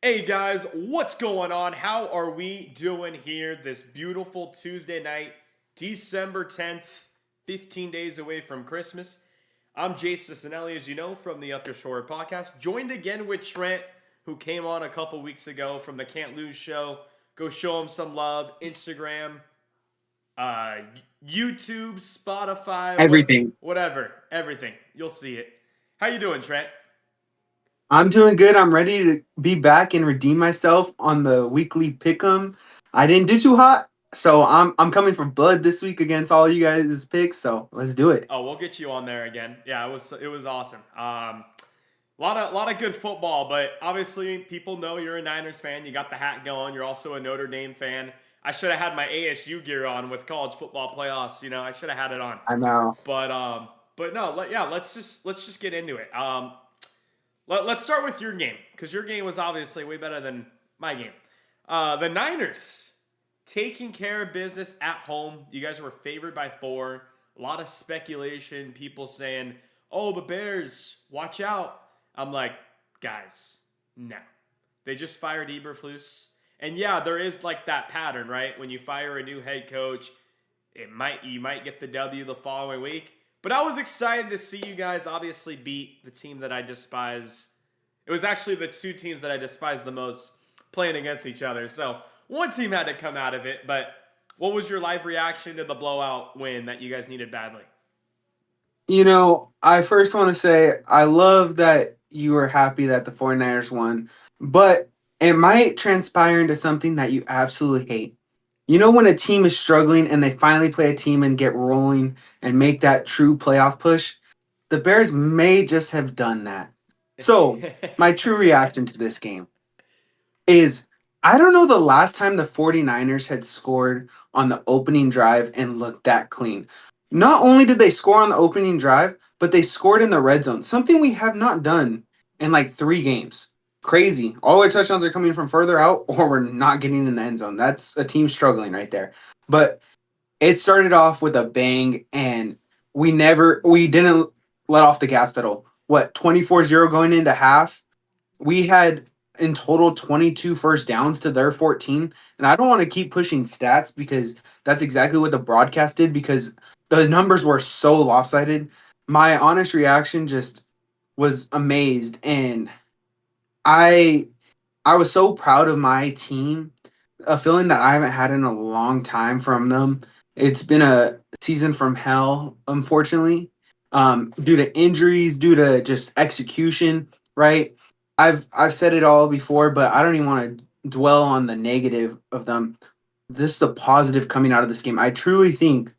Hey guys, what's going on? How are we doing here this beautiful Tuesday night, December 10th, 15 days away from Christmas? I'm Jason Sinelli, as you know, from the Up Your Shore podcast, joined again with Trent, who came on a couple weeks ago from the Can't Lose show. Go show him some love. Instagram, uh, YouTube, Spotify, Everything. whatever, everything. You'll see it. How you doing, Trent? I'm doing good. I'm ready to be back and redeem myself on the weekly pick'em. I didn't do too hot, so I'm coming for blood this week against all you guys' picks. So let's do it. Oh, we'll get you on there again. Yeah, it was awesome. A lot of good football, but obviously people know you're a Niners fan. You got the hat going. You're also a Notre Dame fan. I should have had my ASU gear on with college football playoffs. I should have had it on. I know. But no, yeah, let's just get into it. Let's start with your game because your game was obviously way better than my game. The Niners taking care of business at home. You guys were favored by 4. A lot of speculation. People saying, "Oh, the Bears, watch out." I'm like, guys, no. They just fired Eberflus, and yeah, there is like that pattern, right? When you fire a new head coach, you might get the W the following week. But I was excited to see you guys obviously beat the team that I despise. It was actually the two teams that I despise the most playing against each other. So one team had to come out of it. But what was your live reaction to the blowout win that you guys needed badly? I first want to say I love that you were happy that the 49ers won, but it might transpire into something that you absolutely hate. When a team is struggling and they finally play a team and get rolling and make that true playoff push, the Bears may just have done that. So, my true reaction to this game is I don't know the last time the 49ers had scored on the opening drive and looked that clean. Not only did they score on the opening drive, but they scored in the red zone, something we have not done in like 3 games. Crazy. All our touchdowns are coming from further out, or we're not getting in the end zone. That's a team struggling right there. But it started off with a bang, and we didn't let off the gas pedal. What, 24-0 going into half? We had in total 22 first downs to their 14. And I don't want to keep pushing stats because that's exactly what the broadcast did because the numbers were so lopsided. My honest reaction just was amazed, and I I was so proud of my team, a feeling that I haven't had in a long time from them. It's been a season from hell, unfortunately, due to injuries, due to just execution. Right? I've said it all before, but I don't even want to dwell on the negative of them. This is the positive coming out of this game. I truly think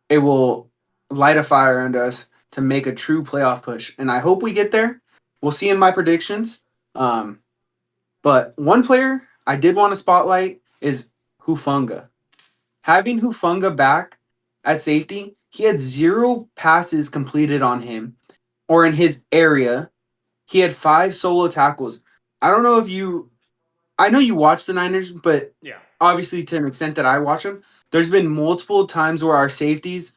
it will light a fire under us to make a true playoff push, and I hope we get there. We'll see in my predictions. Um, but one player I did want to spotlight is Hufunga. Having Hufunga back at safety, he had 0 passes completed on him or in his area. He had 5 solo tackles. I don't know if you, I know you watch the Niners, but Yeah. obviously to an extent that I watch them, there's been multiple times where our safeties,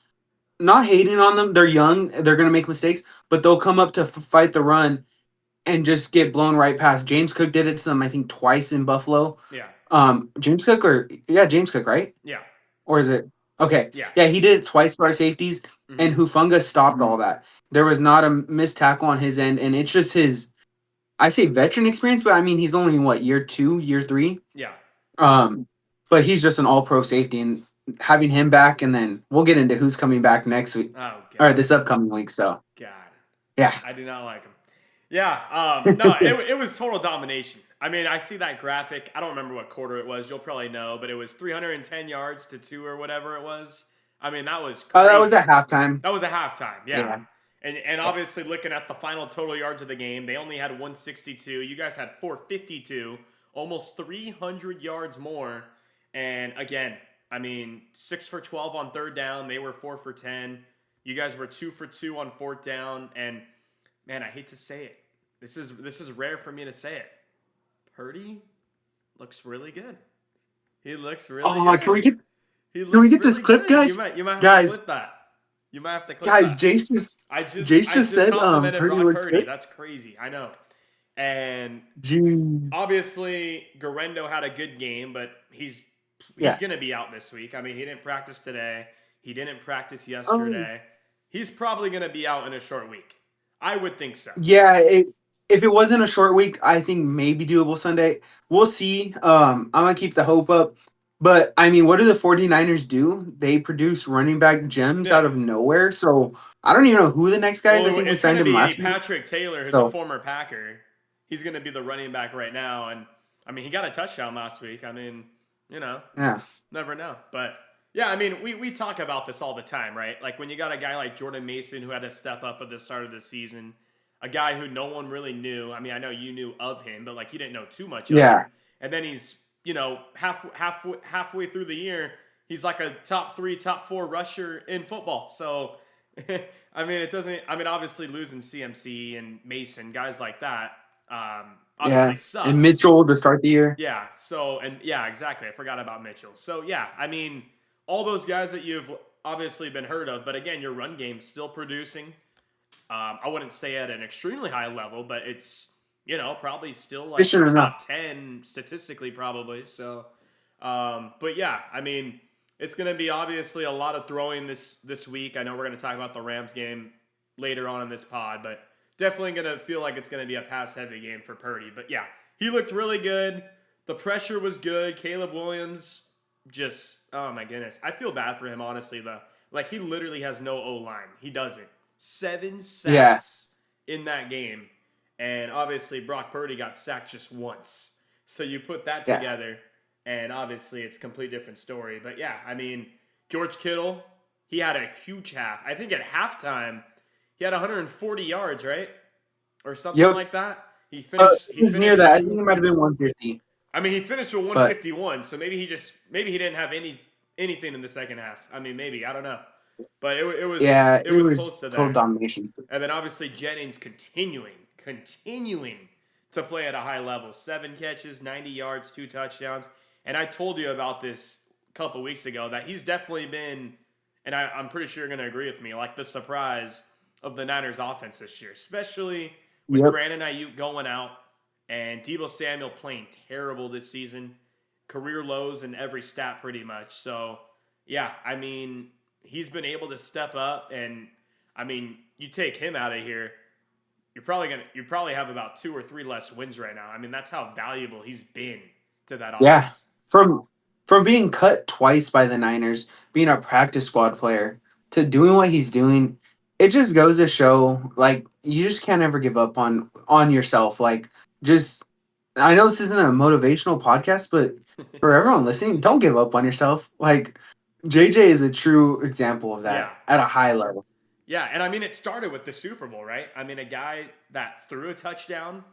not hating on them, they're young, they're going to make mistakes, but they'll come up to fight the run and just get blown right past. James Cook did it to them, I think, twice in Buffalo. Yeah. James Cook, right? Yeah. Or is it okay? Yeah. Yeah, he did it twice to our safeties, Hmm. and Hufunga stopped all that. There was not a missed tackle on his end, and it's just his. I say veteran experience, but I mean he's only what, year 2, year 3. Yeah. Um, but he's just an All Pro safety, and having him back, and then we'll get into who's coming back next week Oh or God. this upcoming week. So God. yeah, I do not like him. Yeah. No, it was total domination. I mean, I see that graphic. I don't remember what quarter it was. You'll probably know, but it was 310 yards to 2 or whatever it was. I mean, that was that was crazy. at halftime. That was a halftime. Yeah. Yeah, And yeah. obviously looking at the final total yards of the game, they only had 162. You guys had 452, almost 300 yards more. And again, I mean, 6 for 12 on third down. They were 4 for 10. You guys were 2 for 2 on fourth down. And man, I hate to say it. This is rare for me to say it. Purdy looks really good. He looks really Oh, can we good. get He can we looks get this really clip, good. You guys? might you might have to Guys, clip that. You might have to clip guys, that. Jace just I just Jace I just just said complimented Purdy Brock looks Purdy. good. That's crazy. I know. And Jeez. obviously, Garendo had a good game, but he's Yeah. going to be out this week. I mean, he didn't practice today. He didn't practice Um. yesterday. He's probably going to be out in a short week. I would think so. Yeah. If it wasn't a short week, I think maybe doable Sunday. We'll see. I'm gonna keep the hope up. But I mean, what do the 49ers do? They produce running back gems Yeah. out of nowhere. So I don't even know who the next guy is. I Well, think we it's going signed to him be last week. Patrick Taylor, who's a So former Packer. He's going to be the running back right now. And, I mean, he got a touchdown last week. I mean, you know, yeah. never know. But, yeah, I mean, we talk about this all the time, right? Like, when you got a guy like Jordan Mason who had to step up at the start of the season, a guy who no one really knew. I mean, I know you knew of him, but, like, you didn't know too much of Yeah. him. And then he's, halfway through the year, he's like a top 3, top 4 rusher in football. So, I mean, it doesn't. I mean, obviously losing CMC and Mason, guys like that, obviously Yeah. And sucks. Mitchell to start the year. Yeah. So, and yeah, exactly. I forgot about Mitchell. So yeah, I mean, all those guys that you've obviously been heard of, but again, your run game's still producing. I wouldn't say at an extremely high level, but it's probably still like Efficient enough. top 10 statistically, probably. So, but yeah, I mean, it's going to be obviously a lot of throwing this week. I know we're going to talk about the Rams game later on in this pod, but definitely going to feel like it's going to be a pass heavy game for Purdy. But yeah, he looked really good. The pressure was good. Caleb Williams just, oh my goodness, I feel bad for him honestly. Like he literally has no O line. He doesn't. 7 Yeah. sacks in that game, and obviously Brock Purdy got sacked just once. So you put that Yeah. together, and obviously it's a complete different story. But yeah, I mean, George Kittle, he had a huge half. I think at halftime, he had 140 yards, right? Or something Yep. like that. He finished. It was near that. I think it might have been 150. I mean, he finished with But 151. So maybe he didn't have anything in the second half. I mean, maybe I don't know, but it was yeah, it it was was close to total there. domination. And then obviously Jennings continuing to play at a high level. 7 catches, 90 yards, 2 touchdowns. And I told you about this a couple weeks ago that he's definitely been, and I'm pretty sure you're going to agree with me, like the surprise of the Niners offense this year, especially with Yep. Brandon Ayuk going out and Deebo Samuel playing terrible this season. Career lows in every stat pretty much. So, yeah, I mean, he's been able to step up, and I mean, you take him out of here, you probably have about 2 or 3 less wins right now. I mean, that's how valuable he's been to that Yeah. offense. From being cut twice by the Niners, being a practice squad player, to doing what he's doing, it just goes to show like you just can't ever give up on yourself. Like just I know this isn't a motivational podcast, but for everyone listening, don't give up on yourself. Like JJ is a true example of Yeah. that at a high level. Yeah, and I mean, it started with the Super Bowl, right? I mean, a guy that threw a touchdown,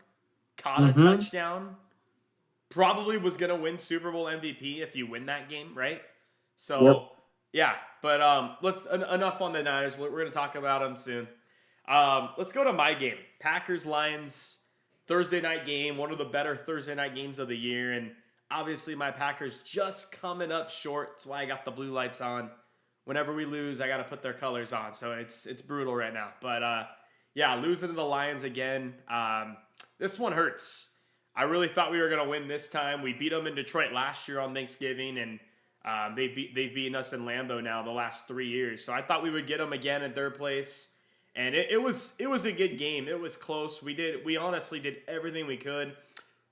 caught a Mm-hmm. touchdown, probably was going to win Super Bowl MVP if you win that game, right? Yep. So, yeah, but enough on the Niners. We're going to talk about them soon. Let's go to my game. Packers Lions Thursday night game, one of the better Thursday night games of the year, and obviously my Packers just coming up short. That's why I got the blue lights on. Whenever we lose, I got to put their colors on, so it's brutal right now. But yeah, losing to the Lions again. This one hurts. I really thought we were going to win this time. We beat them in Detroit last year on Thanksgiving, and they've beaten us in Lambeau now the last 3 years. So I thought we would get them again in third place, and it was a good game. It was close. We honestly did everything we could.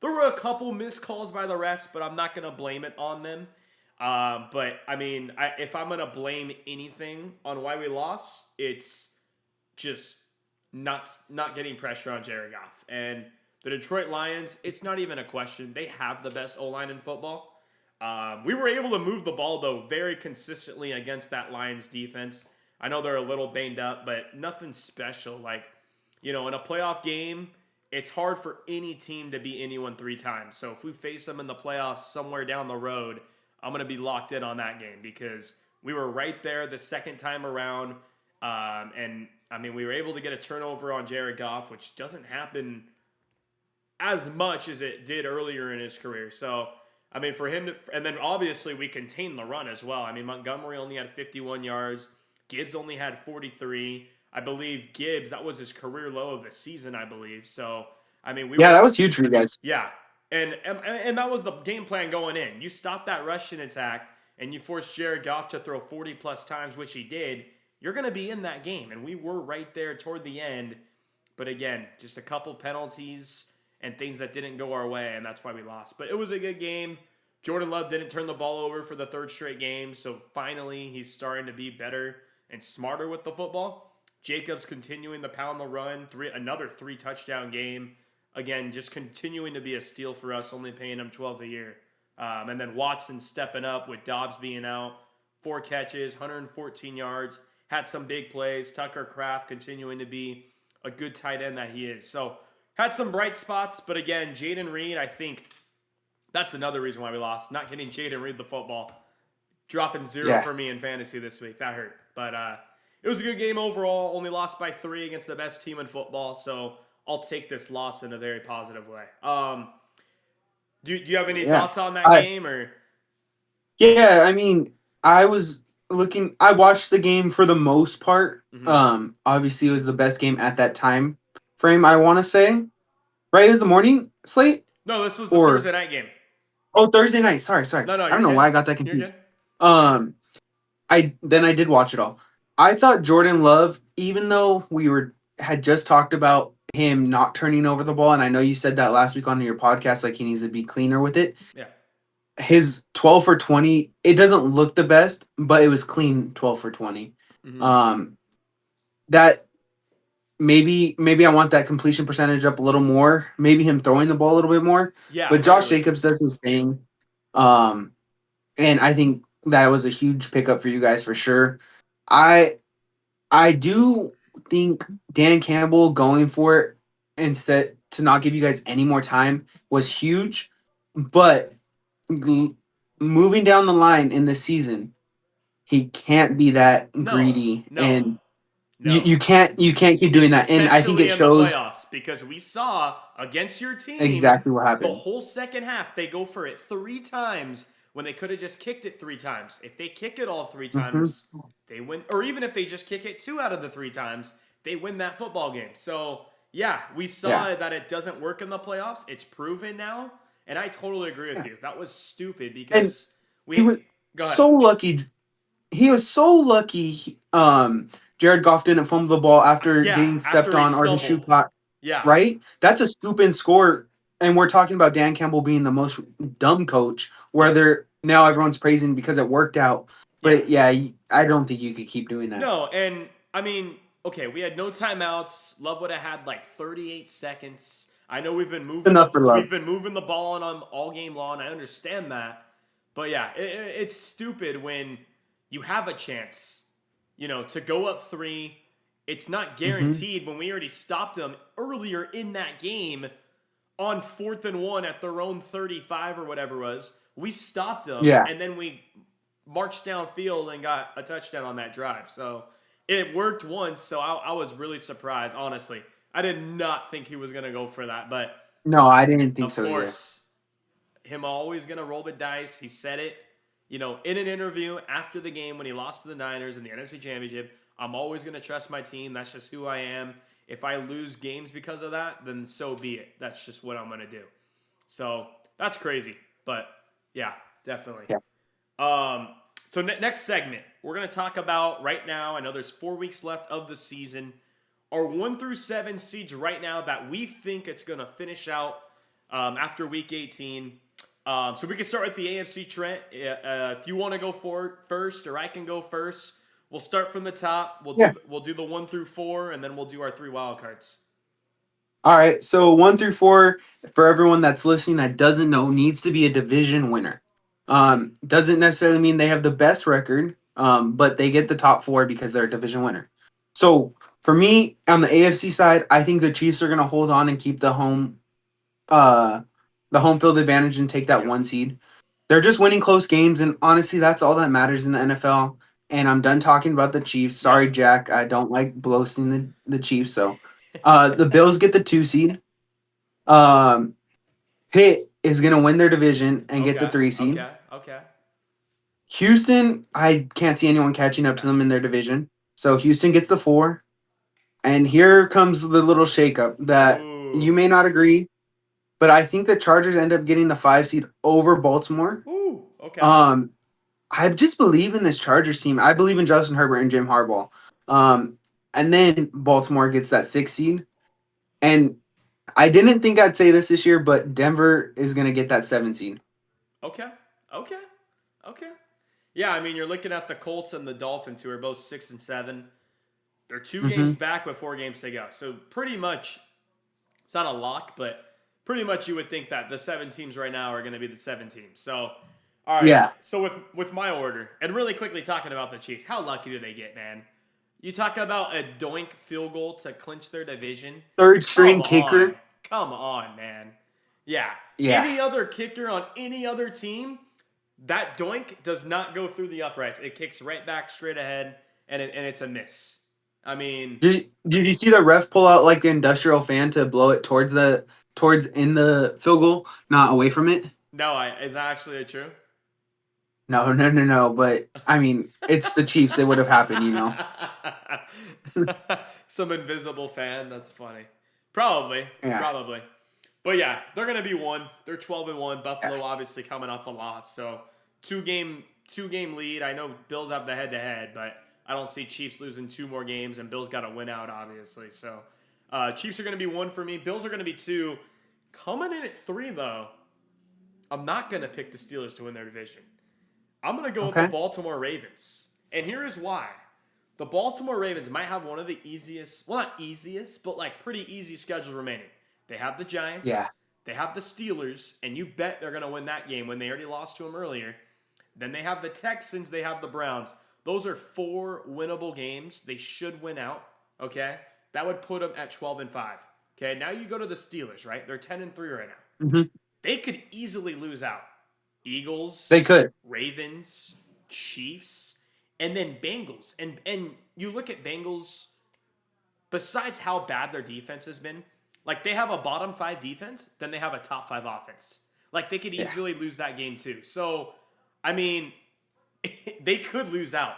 There were a couple missed calls by the refs, but I'm not going to blame it on them. But I mean, if I'm going to blame anything on why we lost, it's just not getting pressure on Jared Goff. And the Detroit Lions, it's not even a question. They have the best O-line in football. We were able to move the ball, though, very consistently against that Lions defense. I know they're a little banged up, but nothing special. Like, in a playoff game, it's hard for any team to beat anyone 3 times. So if we face them in the playoffs somewhere down the road, I'm going to be locked in on that game because we were right there the second time around. And, I mean, we were able to get a turnover on Jared Goff, which doesn't happen as much as it did earlier in his career. So, I mean, for him to, and then obviously we contained the run as well. I mean, Montgomery only had 51 yards. Gibbs only had 43. I believe Gibbs, that was his career low of the season, I believe. So, I mean, we Yeah, were that was huge for you guys. yeah, and that was the game plan going in. You stop that Russian attack and you force Jared Goff to throw 40 plus times, which he did. You're going to be in that game, and we were right there toward the end. But again, just a couple penalties and things that didn't go our way, and that's why we lost. But it was a good game. Jordan Love didn't turn the ball over for the third straight game, so finally he's starting to be better and smarter with the football. Jacobs continuing to pound the run, another 3 touchdown game. Again, just continuing to be a steal for us, only paying him $12 a year. And then Watson stepping up with Dobbs being out, 4 catches, 114 yards, had some big plays. Tucker Kraft continuing to be a good tight end that he is. So had some bright spots, but again, Jayden Reed, I think that's another reason why we lost. Not getting Jayden Reed the football. Dropping 0 for me in fantasy this week. That hurt. But it was a good game overall. Only lost by 3 against the best team in football. So I'll take this loss in a very positive way. Do you have any thoughts on that game? Or Yeah, I mean, I watched the game for the most part. Obviously it was the best game at that time frame, I want to say. Right? It was the morning slate? No, this was the Thursday night game. Oh, Thursday night. Sorry. No, I don't know why I got that confused. I did watch it all. I thought Jordan Love, even though we had just talked about him not turning over the ball, and I know you said that last week on your podcast, like he needs to be cleaner with it. Yeah. His 12 for 20, it doesn't look the best, but it was clean 12 for 20. That maybe I want that completion percentage up a little more. Maybe him throwing the ball a little bit more. Yeah. But Josh Jacobs does his thing. And I think that was a huge pickup for you guys for sure. I do think Dan Campbell going for it instead to not give you guys any more time was huge. But moving down the line in the season, he can't be that greedy, and you can't keep doing that. And I think it shows in the playoffs, because we saw against your team exactly what happened. The whole second half, they go for it 3 times when they could have just kicked it 3 times. If they kick it all 3 times, they win. Or even if they just kick it 2 out of the 3 times, they win that football game. So yeah, we saw that it doesn't work in the playoffs. It's proven now. And I totally agree with you. That was stupid because he was so lucky. He was so lucky. Jared Goff didn't fumble the ball after getting stepped on or the shoe caught. Yeah, right. That's a stupid score. And we're talking about Dan Campbell being the most dumb coach, where now everyone's praising because it worked out. But I don't think you could keep doing that. No, and I mean, okay, we had no timeouts. Love would have had like 38 seconds. I know we've been moving. Enough for Love. We've been moving the ball on them all game long. I understand that, but yeah, it's stupid when you have a chance, to go up 3. It's not guaranteed when we already stopped them earlier in that game on 4th and 1 at their own 35 or whatever it was. We stopped them, and then we marched downfield and got a touchdown on that drive. So it worked once. So I was really surprised, honestly. I did not think he was going to go for that, but no, I didn't think so. Of course, him always going to roll the dice. He said it, in an interview after the game when he lost to the Niners in the NFC Championship. I'm always going to trust my team. That's just who I am. If I lose games because of that, then so be it. That's just what I'm going to do. So that's crazy, but yeah, definitely. Yeah. So next segment, we're going to talk about right now. I know there's 4 weeks left of the season. Our 1 through 7 seeds right now that we think it's going to finish out after week 18. So we can start with the AFC, Trent. If you want to go first, or I can go first, we'll start from the top. We'll do the 1 through 4, and then we'll do our 3 wild cards. All right. So 1 through 4, for everyone that's listening that doesn't know, needs to be a division winner. Doesn't necessarily mean they have the best record, but they get the top 4 because they're a division winner. So for me, on the AFC side, I think the Chiefs are going to hold on and keep the home field advantage and take that 1 seed. They're just winning close games, and honestly, that's all that matters in the NFL. And I'm done talking about the Chiefs. Sorry, Jack. I don't like boasting the Chiefs. So the Bills get the 2 seed. Pitt is going to win their division and get the 3 seed. Okay. Houston, I can't see anyone catching up to them in their division. So Houston gets the 4. And here comes the little shakeup that you may not agree, but I think the Chargers end up getting the 5 seed over Baltimore. Ooh, okay. Um, I just believe in this Chargers team. I believe in Justin Herbert and Jim Harbaugh. Um, and then Baltimore gets that 6 seed. And I didn't think I'd say this year, but Denver is going to get that 7 seed. Okay. Okay. Okay. Yeah, I mean, you're looking at the Colts and the Dolphins, who are both 6-7. They're 2 games Hmm. back with 4 games to go. So pretty much, it's not a lock, but pretty much you would think that the 7 teams right now are going to be the 7 teams. So, all right. Yeah. So with my order, and really quickly talking about the Chiefs, how lucky do they get, man? You talk about a doink field goal to clinch their division. Third Come string on. kicker. Come on, man. Yeah. Yeah. Any other kicker on any other team, that doink does not go through the uprights. It kicks right back straight ahead, and it's a miss. I mean, Did you see the ref pull out like the industrial fan to blow it towards in the field goal, not away from it? no, is that actually true? No, no, no, no. But I mean, it's the Chiefs. It would have happened, you know. Some invisible fan. That's funny. Probably. Yeah. Probably. But yeah, they're gonna be one. They're 12-1. Buffalo Yeah. obviously coming off a loss, so two game lead. I know Bills have the head-to-head, but I don't see Chiefs losing 2 more games, and Bills got to win out, obviously. So Chiefs are gonna be 1 for me. Bills are gonna be 2. Coming in at 3 though, I'm not gonna pick the Steelers to win their division. I'm going to go with the Okay. Baltimore Ravens. And here is why. The Baltimore Ravens might have one of the easiest, well, not easiest, but like pretty easy schedule remaining. They have the Giants. Yeah. They have the Steelers, and you bet they're going to win that game when they already lost to them earlier. Then they have the Texans. They have the Browns. Those are 4 winnable games. They should win out, okay? That would put them at 12-5. Okay, now you go to the Steelers, right? They're 10-3 right now. Hmm. They could easily lose out. Eagles, They could. Ravens, Chiefs, and then Bengals. And you look at Bengals, besides how bad their defense has been, like they have a bottom 5 defense, then they have a top 5 offense. Like they could Yeah. easily lose that game too. So, I mean, they could lose out.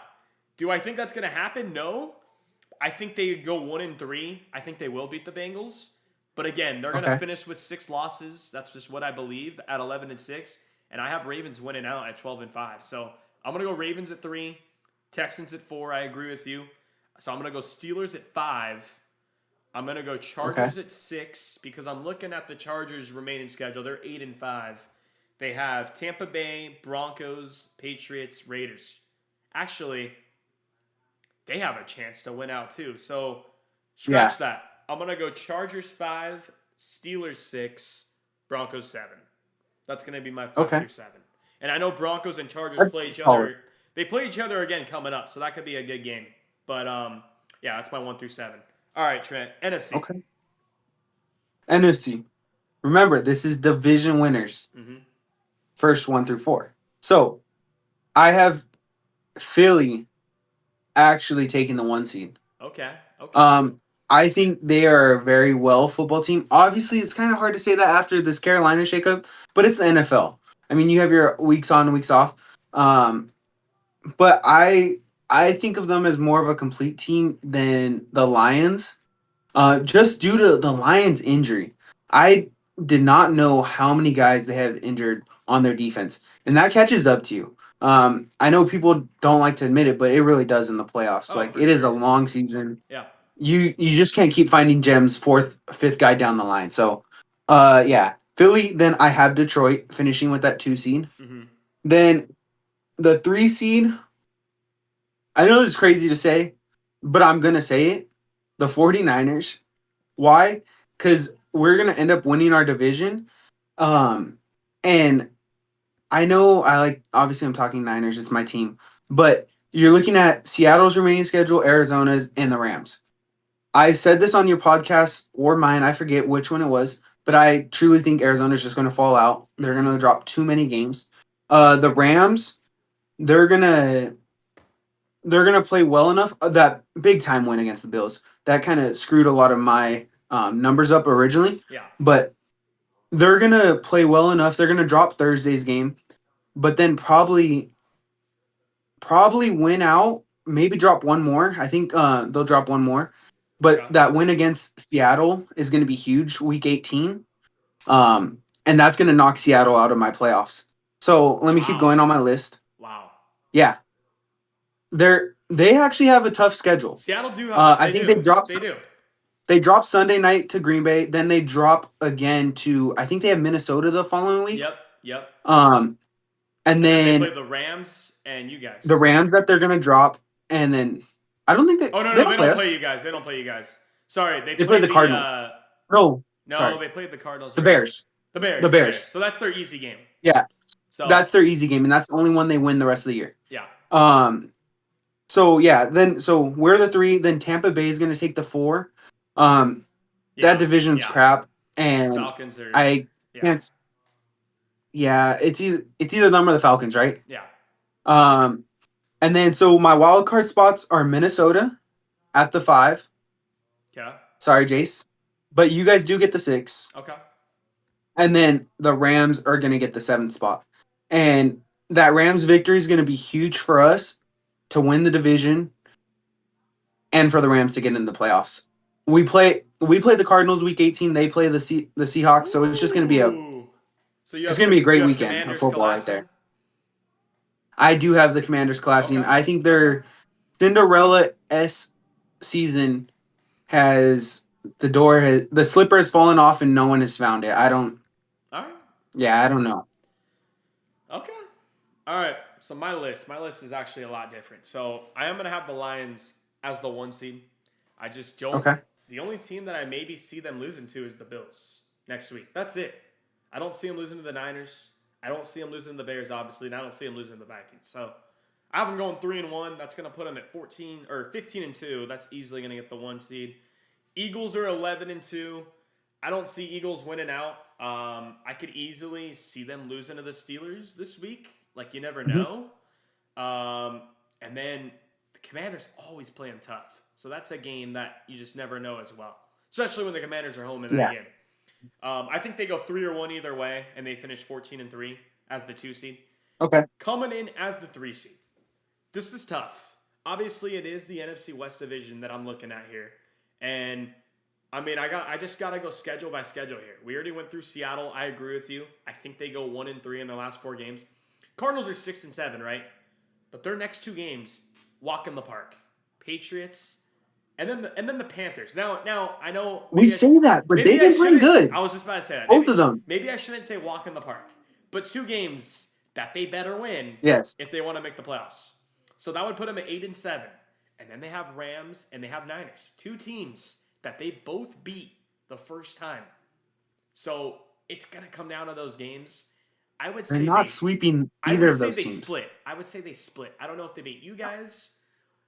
Do I think that's going to happen? No. I think they go 1-3. I think they will beat the Bengals. But again, they're going to Okay. finish with 6 losses. That's just what I believe at 11-6. And I have Ravens winning out at 12-5. So I'm going to go Ravens at 3, Texans at 4. I agree with you. So I'm going to go Steelers at 5. I'm going to go Chargers at 6 because I'm looking at the Chargers' remaining schedule. They're 8-5. They have Tampa Bay, Broncos, Patriots, Raiders. Actually, they have a chance to win out too. So scratch that. I'm going to go Chargers 5, Steelers 6, Broncos 7. That's going to be my 5 Okay. through 7. And I know Broncos and Chargers That's play each solid. other. They play each other again coming up, so that could be a good game. But yeah, that's my 1 through 7. All right, Trent. NFC. Okay. NFC. Remember, this is division winners. Mm-hmm. First 1 through 4. So I have Philly actually taking the 1 seed. Okay. Okay. I think they are a very well football team. Obviously, it's kind of hard to say that after this Carolina shakeup, but it's the NFL. I mean, you have your weeks on, weeks off. But I think of them as more of a complete team than the Lions, just due to the Lions' injury. I did not know how many guys they have injured on their defense, and that catches up to you. I know people don't like to admit it, but it really does in the playoffs. Oh, Like for it is a sure. long season. Yeah. You just can't keep finding gems, 4th, 5th guy down the line. So, yeah, Philly. Then I have Detroit finishing with that 2 seed. Mm-hmm. Then the 3 seed. I know it's crazy to say, but I'm gonna say it. The 49ers. Why? Because we're gonna end up winning our division. And I know obviously I'm talking Niners, it's my team, but you're looking at Seattle's remaining schedule, Arizona's, and the Rams. I said this on your podcast or mine, I forget which one it was, but I truly think Arizona's just going to fall out. They're going to drop too many games. The Rams, they're gonna play well enough. That big time win against the Bills that kind of screwed a lot of my numbers up originally, Yeah. but they're gonna play well enough. They're gonna drop Thursday's game, but then probably win out. Maybe drop one more. I think they'll drop one more. but Okay. that win against Seattle is going to be huge, Week 18. And that's going to knock Seattle out of my playoffs. So let me keep Wow. going on my list. Wow. Yeah, they actually have a tough schedule. Seattle do have a, I they think do. They do. they drop Sunday night to Green Bay, then they drop again to I think they have Minnesota the following week. Yep. Yep. Um, and And then they play then the Rams and you the guys. Rams that they're gonna drop, and then I don't think Oh no, they no, don't they play don't play us. you guys. They don't play you guys. Sorry, they They play play the the Cardinals. No, no, sorry, they played the Cardinals the already. Bears. The Bears, The the Bears. Bears. So that's their easy game. Yeah, So that's their easy game, and that's the only one they win the rest of the year. yeah. Um, so yeah, then so we're the 3. Then Tampa Bay is gonna take the 4. Um, Yeah. that division's Yeah. crap, and Falcons are I yeah. can't. Yeah, it's either them or the Falcons, right? Yeah. Um, and then so my wild card spots are Minnesota at the 5. Yeah. Sorry, Jace, but you guys do get the 6, Okay. and then the Rams are gonna get the 7th spot, and that Rams victory is gonna be huge for us to win the division and for the Rams to get in the playoffs. We play the Cardinals week 18. They play the Seahawks, so it's just gonna be a Ooh. So it's gonna be a you great have weekend of Commanders football right collapsing? there. I do have the Commanders collapsing. Okay. I think Okay. their Cinderella S season has the slipper has fallen off and no one has found it. I don't. All right. Yeah, I don't know. Okay. All right. So my list is actually a lot different. So I am gonna have the Lions as the 1 seed. I just don't. Okay. The only team that I maybe see them losing to is the Bills next week. That's it. I don't see them losing to the Niners. I don't see them losing to the Bears, obviously, and I don't see them losing to the Vikings. So I have them going 3-1. That's gonna put them at 14 or 15-2. That's easily gonna get the 1 seed. Eagles are 11-2. I don't see Eagles winning out. I could easily see them losing to the Steelers this week. Like, you never Mhm. know. And then the Commanders always play them tough. So that's a game that you just never know as well, especially when the Commanders are home in that Yeah. game. I think they go 3-1 either way, and they finish 14-3 as the 2 seed. Okay. Coming in as the 3 seed. This is tough. Obviously, it is the NFC West division that I'm looking at here. And I mean, I just gotta go schedule by schedule here. We already went through Seattle. I agree with you. I think they go 1-3 in their last 4 games. Cardinals are 6-7, right? But their next 2 games, walk in the park. Patriots, and then the Panthers. Now I know We say that, but they've been playing good. I was just about to say that. Both of them. Maybe I shouldn't say walk in the park, but 2 games that they better win Yes. if they want to make the playoffs. So that would put them at 8-7, and then they have Rams and they have Niners, 2 teams that they both beat the first time. So it's gonna come down to those games. I would They're say not sweeping either of those teams. split. I would say they split. I don't know if they beat you guys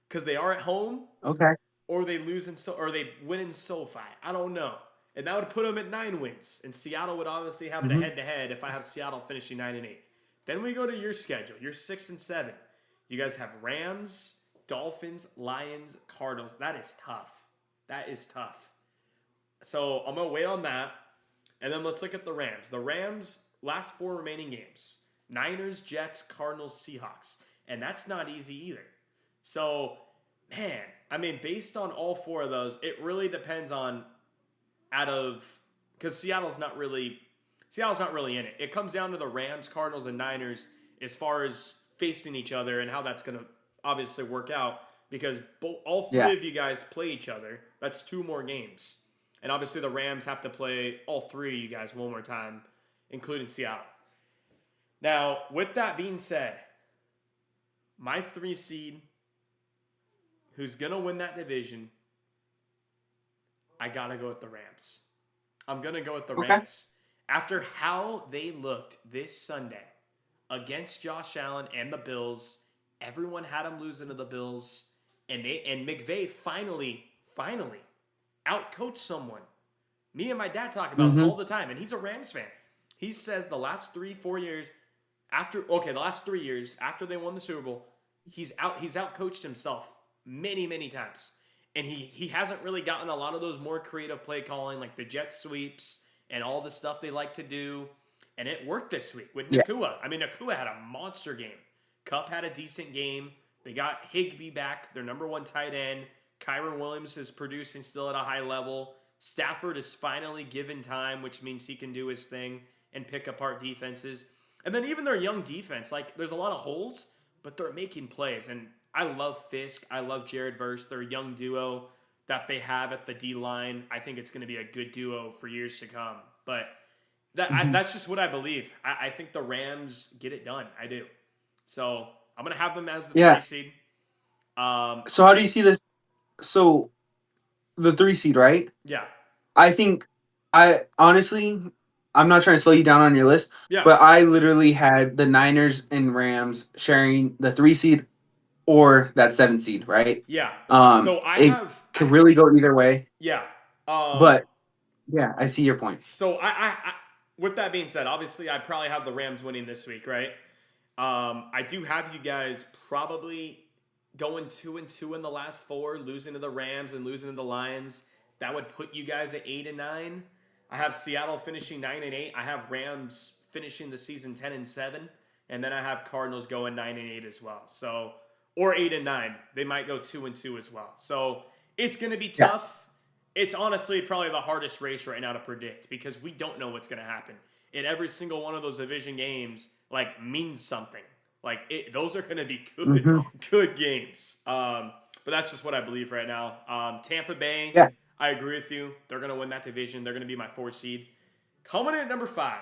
because they are at home, Okay. or they lose or they win in SoFi. I don't know. And that would put them at 9 wins. And Seattle would obviously have the Mhm. head-to-head if I have Seattle finishing 9-8. Then we go to your schedule. You're 6-7. You guys have Rams, Dolphins, Lions, Cardinals. That is tough. That is tough. So I'm gonna wait on that. And then let's look at the Rams. The Rams, last 4 remaining games. Niners, Jets, Cardinals, Seahawks. And that's not easy either. So, man, I mean, based on all 4 of those, it really depends on because Seattle's not really in it. It comes down to the Rams, Cardinals, and Niners as far as facing each other and how that's going to obviously work out because all 3 Yeah. of you guys play each other. That's 2 more games. And obviously the Rams have to play all 3 of you guys one more time, including Seattle. Now, with that being said, my 3 seed, who's going to win that division, I got to go with the Rams. I'm going to go with the Okay. Rams. After how they looked this Sunday against Josh Allen and the Bills, everyone had them losing to the Bills, and McVay finally outcoached someone. Me and my dad talk about this all the time, and he's a Rams fan. He says the last 3-4 years the last 3 years after they won the Super Bowl, he's outcoached himself many times. And he hasn't really gotten a lot of those more creative play calling, like the jet sweeps and all the stuff they like to do. And it worked this week with Yeah. Nakua. I mean, Nakua had a monster game. Kupp had a decent game. They got Higbee back, their number 1 tight end. Kyron Williams is producing still at a high level. Stafford is finally given time, which means he can do his thing and pick apart defenses. And then even their young defense, like there's a lot of holes, but they're making plays. And I love Fisk. I love Jared Verse. Their young duo that they have at the D line. I think it's going to be a good duo for years to come. But that's just what I believe. I think the Rams get it done. I do. So I'm going to have them as the 3 seed. So how do you see this? So the 3 seed, right? Yeah. I think honestly, I'm not trying to slow you down on your list, Yeah. but I literally had the Niners and Rams sharing the 3 seed or that 7 seed, right? Yeah. So could really go either way. Yeah. But yeah, I see your point. So I with that being said, obviously I probably have the Rams winning this week, right? I do have you guys probably going 2-2 in the last 4, losing to the Rams and losing to the Lions. That would put you guys at 8-9. I have Seattle finishing 9-8. I have Rams finishing the season 10-7, and then I have Cardinals going 9-8 as well. So, or 8-9. They might go 2-2 as well. So it's going to be tough. It's honestly probably the hardest race right now to predict because we don't know what's going to happen. In every single one of those division games, like means something. Like those are going to be good games. But that's just what I believe right now. Tampa Bay. Yeah. I agree with you. They're going to win that division. They're going to be my 4 seed. Coming in at number 5.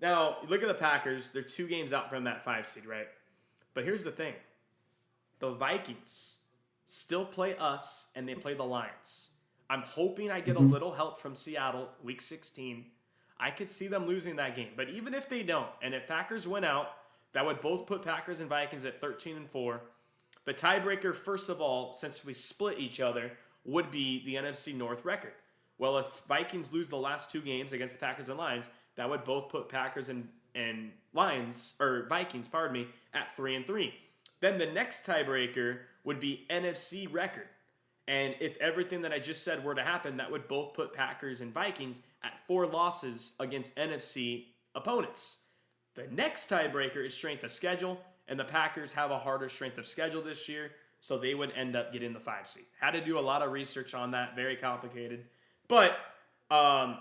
Now, look at the Packers. They're 2 games out from that 5 seed, right? But here's the thing. The Vikings still play us, and they play the Lions. I'm hoping I get a little help from Seattle, week 16. I could see them losing that game. But even if they don't, and if Packers win out, that would both put Packers and Vikings at 13-4. The tiebreaker, first of all, since we split each other, would be the NFC North record. Well, if Vikings lose the last 2 games against the Packers and Lions, that would both put Packers and Vikings, at 3-3. Then the next tiebreaker would be NFC record. And if everything that I just said were to happen, that would both put Packers and Vikings at 4 losses against NFC opponents. The next tiebreaker is strength of schedule, and the Packers have a harder strength of schedule this year, so they would end up getting the 5 seed. Had to do a lot of research on that, very complicated. But, I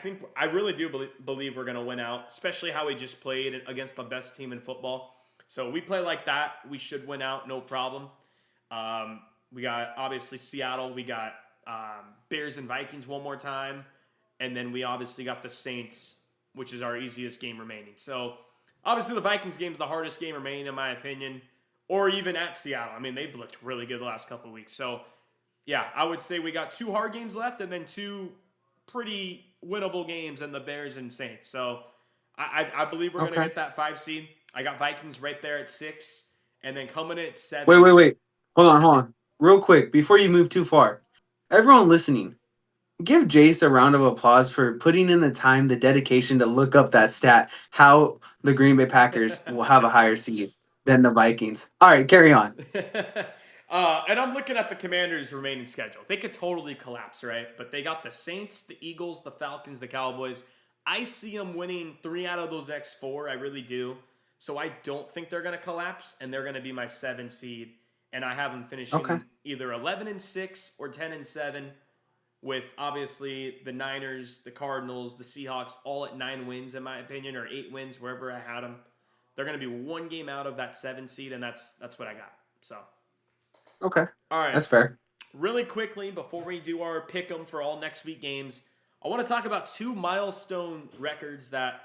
think I really do believe we're going to win out, especially how we just played against the best team in football. So we play like that, we should win out, no problem. We got, obviously, Seattle. We got Bears and Vikings one more time. And then we obviously got the Saints, which is our easiest game remaining. So, obviously, the Vikings game is the hardest game remaining, in my opinion. Or even at Seattle. I mean, they've looked really good the last couple of weeks. So, yeah, I would say we got 2 hard games left and then 2 pretty winnable games in the Bears and Saints. So, I believe we're going to get that 5 seed. I got Vikings right there at 6. And then coming in at 7. Wait. Hold on. Real quick, before you move too far. Everyone listening, give Jace a round of applause for putting in the time, the dedication to look up that stat, how the Green Bay Packers will have a higher seed than the Vikings. All right, carry on. And I'm looking at the Commanders' remaining schedule. They could totally collapse, right? But they got the Saints, the Eagles, the Falcons, the Cowboys. I see them winning 3 out of those X4. I really do. So I don't think they're going to collapse, and they're going to be my 7 seed. And I have them finishing either 11-6 or 10-7 with, obviously, the Niners, the Cardinals, the Seahawks, all at 9 wins, in my opinion, or 8 wins, wherever I had them. They're going to be 1 game out of that 7 seed, and that's what I got. So, okay. All right. That's fair. Really quickly, before we do our pick 'em for all next week games, I want to talk about 2 milestone records that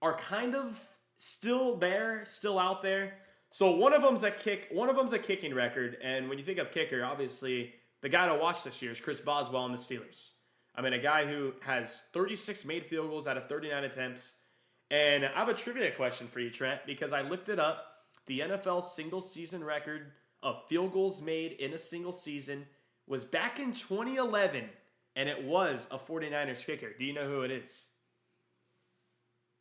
are kind of still there, still out there. So one of them's a kicking record, and when you think of kicker, obviously the guy to watch this year is Chris Boswell on the Steelers. I mean, a guy who has 36 made field goals out of 39 attempts. And I have a trivia question for you, Trent, because I looked it up. The NFL single season record of field goals made in a single season was back in 2011, and it was a 49ers kicker. Do you know who it is?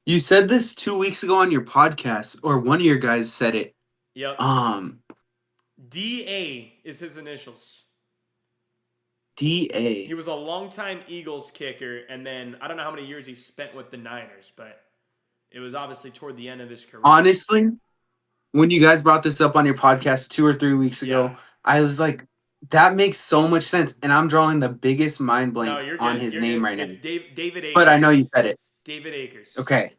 You said this 2 weeks ago on your podcast, or one of your guys said it. Yep. DA is his initials. DA. He was a longtime Eagles kicker, and then I don't know how many years he spent with the Niners, but it was obviously toward the end of his career. Honestly, when you guys brought this up on your podcast 2 or 3 weeks ago, I was like, that makes so much sense, and I'm drawing the biggest mind No, blank you're on good. his You're good. name right now. It's David But I know Akers. you said it. David Akers. Okay.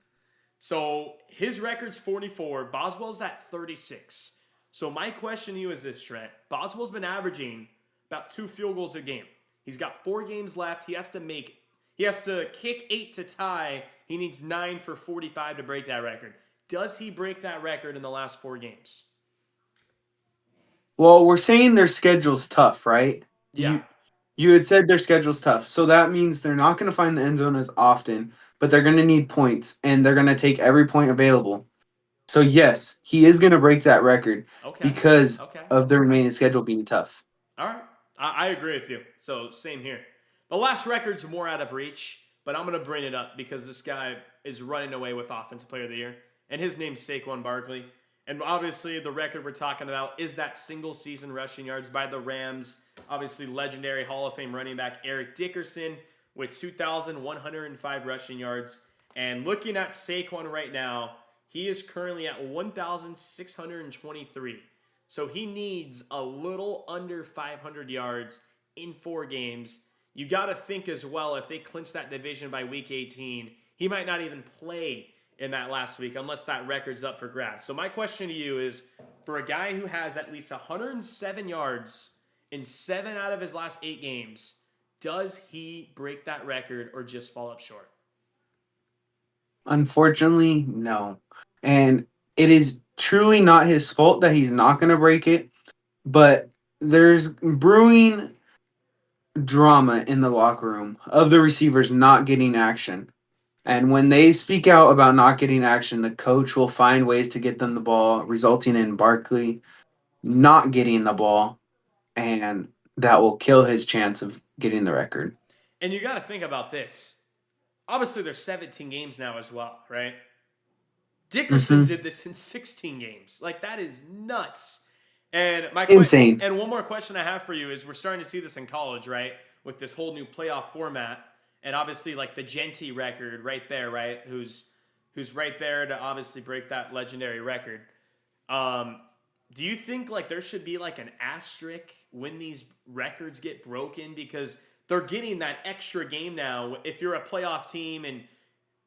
So his record's 44. Boswell's at 36. So my question to you is this, Trent. Boswell's been averaging about 2 field goals a game. He's got 4 games left. He has to kick 8 to tie. He needs 9 for 45 to break that record. Does he break that record in the last 4 games? Well, we're saying their schedule's tough, right? Yeah. You had said their schedule's tough, so that means they're not going to find the end zone as often, but they're going to need points, and they're going to take every point available. So yes, he is going to break that record Okay. because Okay. of the remaining schedule being tough. All right. I agree with you. So same here. The last record's more out of reach, but I'm going to bring it up because this guy is running away with Offensive Player of the Year, and his name's Saquon Barkley. And obviously, the record we're talking about is that single season rushing yards by the Rams. Obviously, legendary Hall of Fame running back Eric Dickerson with 2,105 rushing yards. And looking at Saquon right now, he is currently at 1,623. So he needs a little under 500 yards in 4 games. You got to think as well, if they clinch that division by week 18, he might not even play in that last week unless that record's up for grabs. So my question to you is, for a guy who has at least 107 yards in 7 out of his last 8 games, does he break that record or just fall up short? Unfortunately, no. And it is truly not his fault that he's not going to break it, but there's brewing drama in the locker room of the receivers not getting action. And when they speak out about not getting action, the coach will find ways to get them the ball, resulting in Barkley not getting the ball, and that will kill his chance of getting the record. And you got to think about this. Obviously, there's 17 games now as well, right? Dickerson Hmm. did this in 16 games. Like, that is nuts. And Insane. and one more question I have for you is, we're starting to see this in college, right? With this whole new playoff format, and obviously like the Genty record right there, right? Who's right there to obviously break that legendary record. Um, do you think like there should be like an asterisk when these records get broken, because they're getting that extra game now? If you're a playoff team and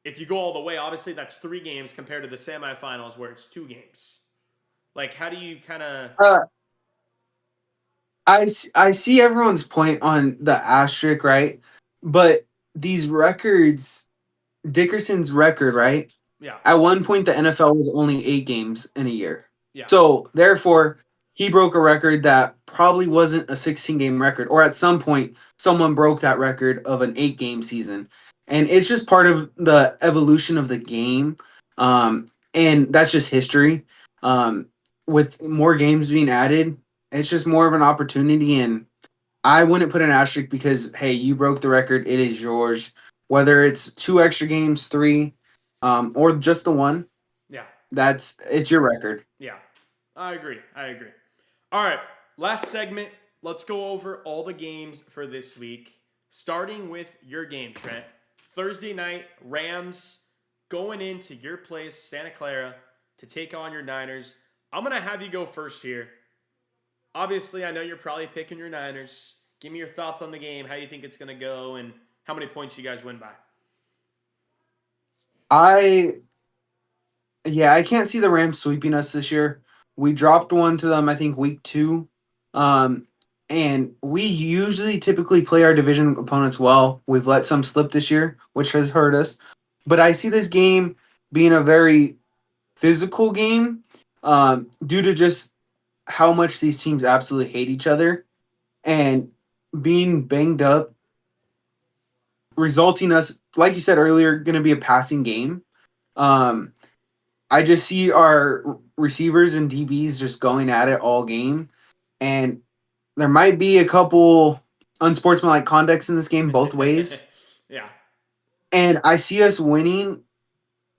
if you go all the way, obviously that's 3 games compared to the semifinals where it's 2 games. Like, how do you kind of? Uh, I see everyone's point on the asterisk, right? But these records, Dickerson's record, right? Yeah, At one point, the NFL was only 8 games in a year. yeah, So, therefore, he broke a record that probably wasn't a 16-game record, or at some point, someone broke that record of an 8-game season. And it's just part of the evolution of the game. And that's just history. Um, with more games being added, it's just more of an opportunity. And I wouldn't put an asterisk because, hey, you broke the record. It is yours. Whether it's 2 extra games, 3, or just the one, yeah, it's your record. yeah. I agree. I agree. All right, last segment. Let's go over all the games for this week, starting with your game, Trent. Thursday night, Rams going into your place, Santa Clara, to take on your Niners. I'm going to have you go first here. Obviously, I know you're probably picking your Niners. Give me your thoughts on the game, how you think it's going to go, and how many points you guys win by. I Yeah, I can't see the Rams sweeping us this year. We dropped one to them, I think, week 2. Um, and we usually typically play our division opponents well. We've let some slip this year, which has hurt us. But I see this game being a very physical game, due to just how much these teams absolutely hate each other and being banged up, resulting us, like you said earlier, going to be a passing game. Um, I just see our receivers and DBs just going at it all game, and there might be a couple unsportsmanlike conducts in this game both ways. Yeah. And I see us winning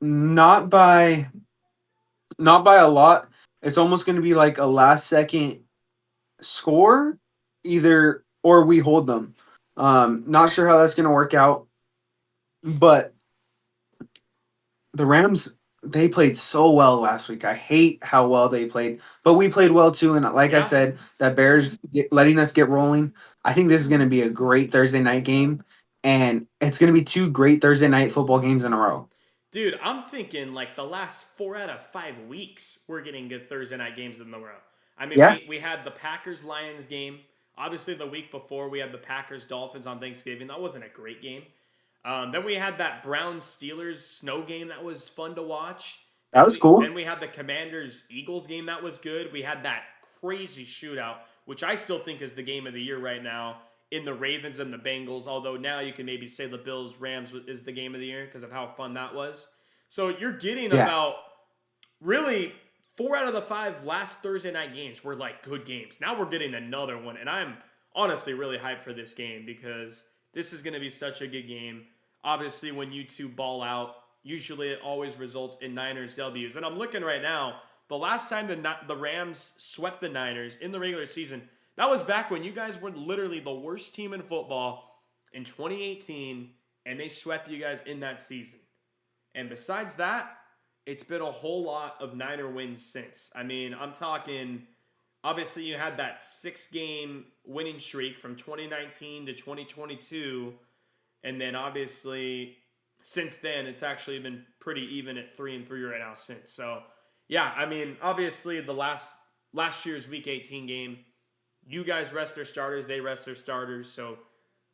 not by a lot. It's almost going to be like a last second score, either or we hold them. Not sure how that's going to work out, but the Rams they played so well last week. I hate how well they played, but we played well too. And like I Yeah. said, that letting us get rolling. I think this is going to be a great Thursday night game, and it's going to be two great Thursday night football games in a row. Dude, I'm thinking like the last 4 out of 5 weeks, we're getting good Thursday night games in the row. I mean, Yeah, we had the Packers Lions game. Obviously, the week before we had the Packers Dolphins on Thanksgiving. That wasn't a great game. Then we had that Browns Steelers snow game that was fun to watch. that was cool. Then we had the Commanders Eagles game that was good. We had that crazy shootout, which I still think is the game of the year right now in the Ravens and the Bengals. Although now you can maybe say the Bills Rams is the game of the year because of how fun that was. So you're getting Yeah. about really 4 out of the 5 last Thursday night games were like good games. Now we're getting another one, and I'm honestly really hyped for this game because this is going to be such a good game. Obviously, when you two ball out, usually it always results in Niners W's. And I'm looking right now, the last time the Rams swept the Niners in the regular season, that was back when you guys were literally the worst team in football in 2018, and they swept you guys in that season. And besides that, it's been a whole lot of Niner wins since. I mean, I'm talking, obviously, you had that 6-game winning streak from 2019 to 2022. And then obviously, since then, it's actually been pretty even at 3-3 right now since. So, yeah, I mean, obviously, the last year's Week 18 game, you guys rest their starters, they rest their starters. So,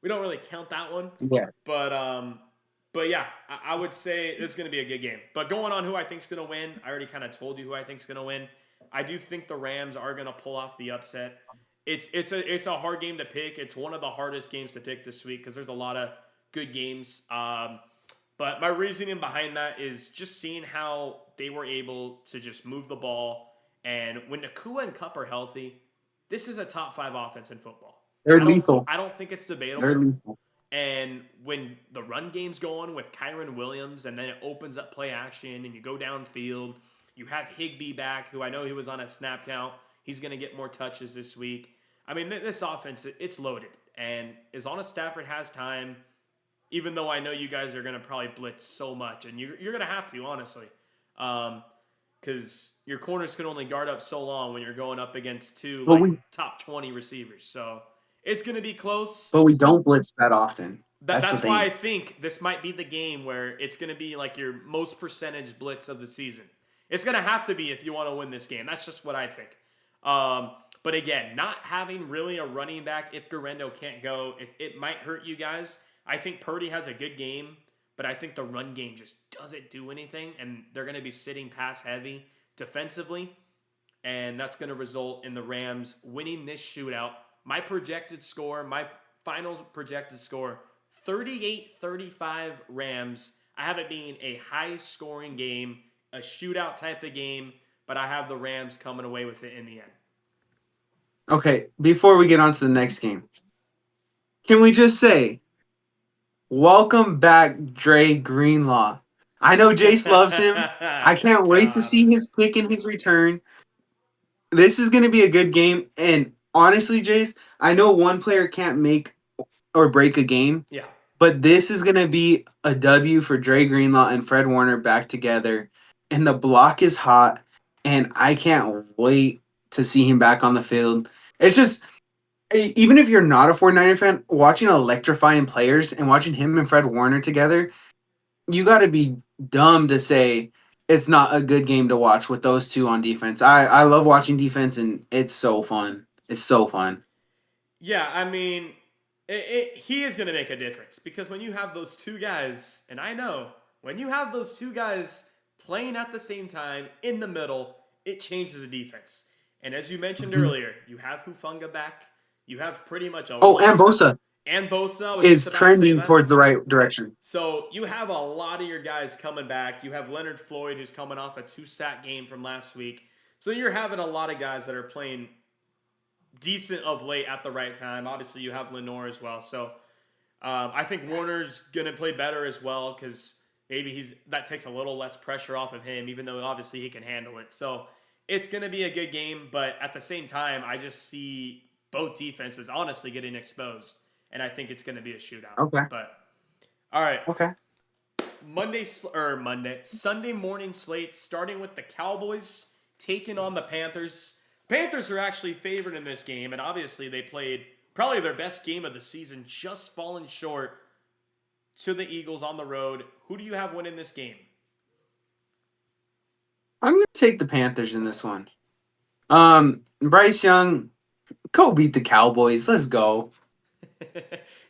we don't really count that one. Yeah. But yeah, I would say this is going to be a good game. But going on who I think is going to win, I already kind of told you who I think is going to win. I do think the Rams are going to pull off the upset. It's a hard game to pick. It's one of the hardest games to pick this week because there's a lot of good games. But my reasoning behind that is just seeing how they were able to just move the ball. And when Nakua and Cup are healthy, this is a top 5 offense in football. They're lethal. I don't think it's debatable. They're lethal. And when the run game's going with Kyron Williams and then it opens up play action and you go downfield, you have Higbee back, who I know he was on a snap count. He's going to get more touches this week. I mean, this offense, it's loaded. And as long as Stafford has time, even though I know you guys are going to probably blitz so much, and you're going to have to, honestly, because your corners can only guard up so long when you're going up against two top 20 receivers. So it's going to be close. But we don't blitz that often. That's why I think this might be the game where it's going to be like your most percentage blitz of the season. It's going to have to be if you want to win this game. That's just what I think. But again, not having really a running back if Garendo can't go, it might hurt you guys. I think Purdy has a good game, but I think the run game just doesn't do anything, and they're going to be sitting pass heavy defensively, and that's going to result in the Rams winning this shootout. My final projected score, 38-35 Rams. I have it being a high-scoring game, a shootout type of game, but I have the Rams coming away with it in the end. Okay, before we get on to the next game, can we just say, welcome back, Dre Greenlaw. I know Jace loves him. I can't wait to see his pick and his return. This is going to be a good game, and honestly, Jace, I know one player can't make or break a game. Yeah. But this is going to be a W for Dre Greenlaw and Fred Warner back together. And the block is hot, and I can't wait to see him back on the field. It's just, even if you're not a 49er fan, watching electrifying players and watching him and Fred Warner together, you got to be dumb to say it's not a good game to watch with those two on defense. I love watching defense, and it's so fun. It's so fun. Yeah, I mean, he is going to make a difference because when you have those two guys, and I know, when you have those two guys playing at the same time in the middle, it changes the defense. And as you mentioned earlier, you have Hufanga back. You have pretty much a and Bosa. And Bosa is trending towards the right direction. So you have a lot of your guys coming back. You have Leonard Floyd, who's coming off a 2-sack game from last week. So you're having a lot of guys that are playing decent of late at the right time. Obviously, you have Lenore as well. So I think Warner's going to play better as well because maybe that takes a little less pressure off of him, even though obviously he can handle it. So it's going to be a good game. But at the same time, I just see both defenses honestly getting exposed. And I think it's going to be a shootout. Okay. But all right. Okay. Sunday morning slate, starting with the Cowboys taking on the Panthers. Panthers are actually favored in this game, and obviously they played probably their best game of the season, just falling short to the Eagles on the road. Who do you have winning this game? I'm gonna take the Panthers in this one. Bryce Young, go beat the Cowboys. Let's go.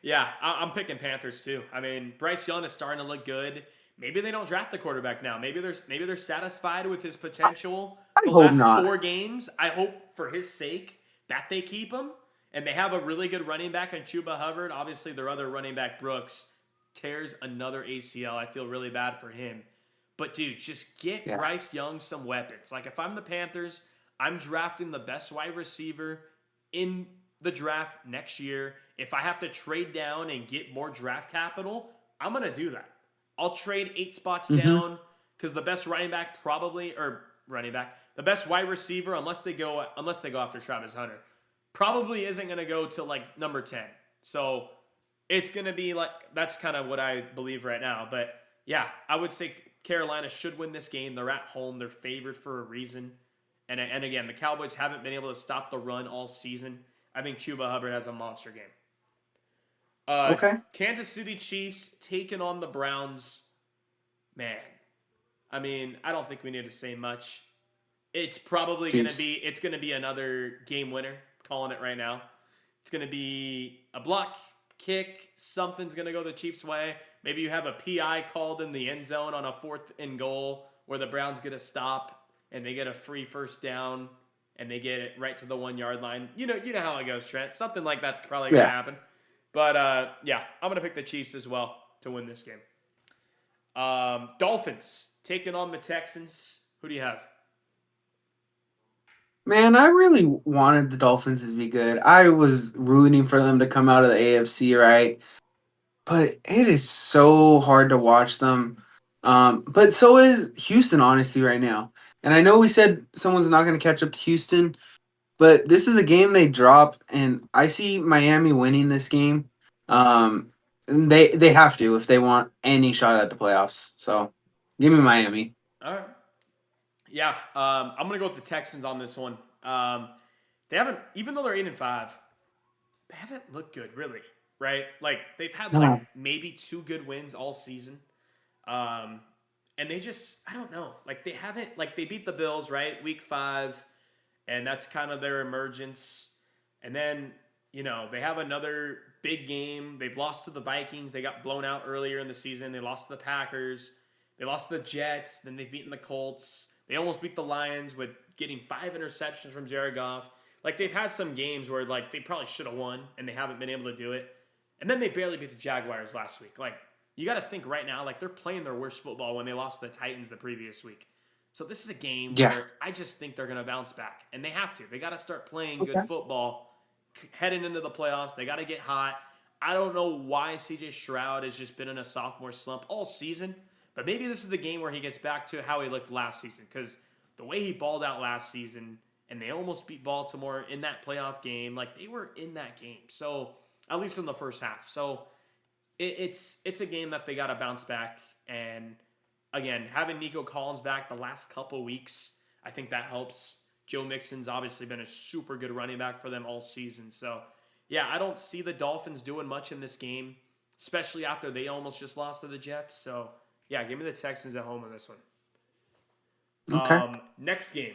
Yeah, I'm picking Panthers too. I mean, Bryce Young is starting to look good. Maybe they don't draft the quarterback now. Maybe they're satisfied with his potential. I The hope last not. 4 games, I hope for his sake that they keep him. And they have a really good running back in Chuba Hubbard. Obviously, their other running back Brooks tears another ACL. I feel really bad for him. But dude, just get Yeah. Bryce Young some weapons. Like if I'm the Panthers, I'm drafting the best wide receiver in the draft next year. If I have to trade down and get more draft capital, I'm gonna do that. I'll trade 8 spots Hmm. down because the best running back probably or running back, the best wide receiver unless they go after Travis Hunter, probably isn't gonna go to like number 10. So it's gonna be like that's kind of what I believe right now. But yeah, I would say Carolina should win this game. They're at home. They're favored for a reason. And again, the Cowboys haven't been able to stop the run all season. I think Chuba Hubbard has a monster game. Okay. Kansas City Chiefs taking on the Browns. Man, I mean, I don't think we need to say much. Chiefs. It's gonna be another game winner. Calling it right now. It's gonna be a block kick. Something's gonna go the Chiefs' way. Maybe you have a PI called in the end zone on a 4th and goal where the Browns get a stop and they get a free first down and they get it right to the 1 yard line. You know how it goes, Trent. Something like that's probably gonna Yeah. happen. But yeah, I'm gonna pick the Chiefs as well to win this game. Dolphins taking on the Texans. Who do you have? Man, I really wanted the Dolphins to be good. I was rooting for them to come out of the AFC, right? But it is so hard to watch them. But so is Houston, honestly, right now. And I know we said someone's not going to catch up to Houston, but this is a game they drop, and I see Miami winning this game. And they have to if they want any shot at the playoffs. So give me Miami. All right. Yeah, I'm gonna go with the Texans on this one. They haven't, even though they're 8-5, they haven't looked good, really. Right? Like they've had like No. maybe 2 good wins all season, um, and they just, I don't know. Like they haven't, like they beat the Bills, right, week 5, and that's kind of their emergence. And then they have another big game. They've lost to the Vikings. They got blown out earlier in the season. They lost to the Packers. They lost to the Jets. Then they've beaten the Colts. They almost beat the Lions with getting 5 interceptions from Jared Goff. Like they've had some games where like they probably should have won and they haven't been able to do it. And then they barely beat the Jaguars last week. Like you got to think right now, like they're playing their worst football when they lost to the Titans the previous week. So this is a game Yeah. where I just think they're going to bounce back, and they have to. They got to start playing good Okay. football heading into the playoffs. They got to get hot. I don't know why CJ Stroud has just been in a sophomore slump all season, but maybe this is the game where he gets back to how he looked last season, because the way he balled out last season, and they almost beat Baltimore in that playoff game, like they were in that game. So at least in the first half. So it's a game that they got to bounce back. And again, having Nico Collins back the last couple weeks, I think that helps. Joe Mixon's obviously been a super good running back for them all season. So, yeah, I don't see the Dolphins doing much in this game, especially after they almost just lost to the Jets. So, yeah, give me the Texans at home in this one. Okay. Next game,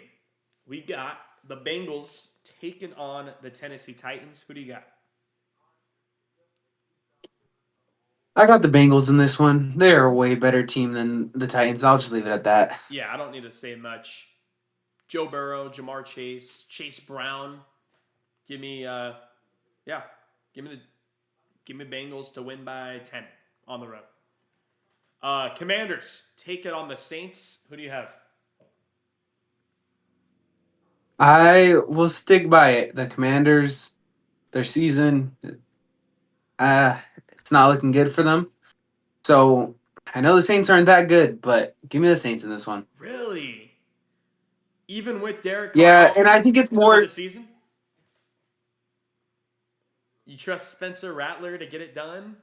we got the Bengals taking on the Tennessee Titans. Who do you got? I got the Bengals in this one. They're a way better team than the Titans. I'll just leave it at that. Yeah, I don't need to say much. Joe Burrow, Jamar Chase, Chase Brown. Give me, yeah, give me the give me Bengals to win by 10 on the road. Commanders take it on the Saints. Who do you have? I will stick by it. The Commanders, their season, uh, it's not looking good for them. So I know the Saints aren't that good, but give me the Saints in this one. Really? Even with Derek Carr Yeah, out and I think it's for the more. season? You trust Spencer Rattler to get it done?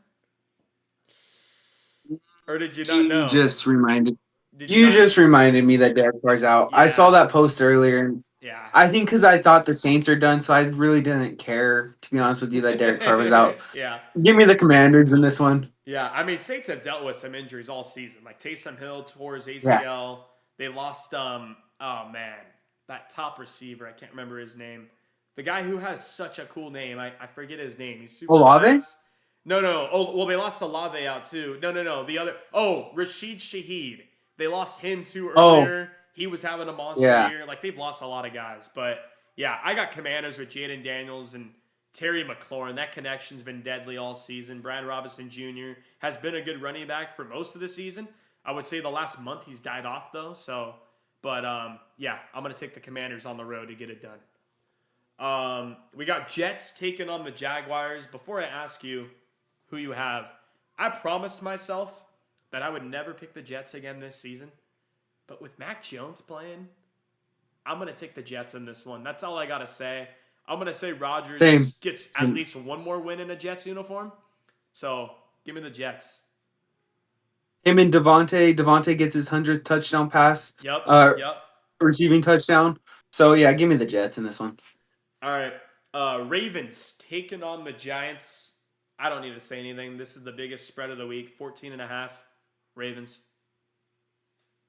Or did you not You know? just reminded Did you you not? just reminded me that Derek Carr's out. I saw Yeah, that post earlier, and yeah. I think because I thought the Saints are done, so I really didn't care, to be honest with you, that Derek Carr was out. Yeah. Give me the Commanders in this one. Yeah, I mean, Saints have dealt with some injuries all season. Like Taysom Hill tore his Yeah. ACL. They lost oh man, that top receiver, I can't remember his name. The guy who has such a cool name, I forget his name. He's super Olave? fast. No. Oh, well, they lost Olave out too. No. The other, Rashid Shaheed. They lost him too Oh, earlier. He was having a monster yeah. year. Like they've lost a lot of guys, but yeah, I got Commanders with Jaden Daniels and Terry McLaurin. That connection's been deadly all season. Brian Robinson Jr. has been a good running back for most of the season. I would say the last month he's died off though. So, but yeah, I'm gonna take the Commanders on the road to get it done. We got Jets taking on the Jaguars. Before I ask you who you have, I promised myself that I would never pick the Jets again this season. But with Mac Jones playing, I'm going to take the Jets in this one. That's all I got to say. I'm going to say Same. Rodgers gets at Same. least one more win in a Jets uniform. So give me the Jets. Him and Devontae. Devontae gets his 100th touchdown pass, Yep. uh, Yep. receiving touchdown. So, yeah, give me the Jets in this one. All right. Ravens taking on the Giants. I don't need to say anything. This is the biggest spread of the week, 14.5. Ravens.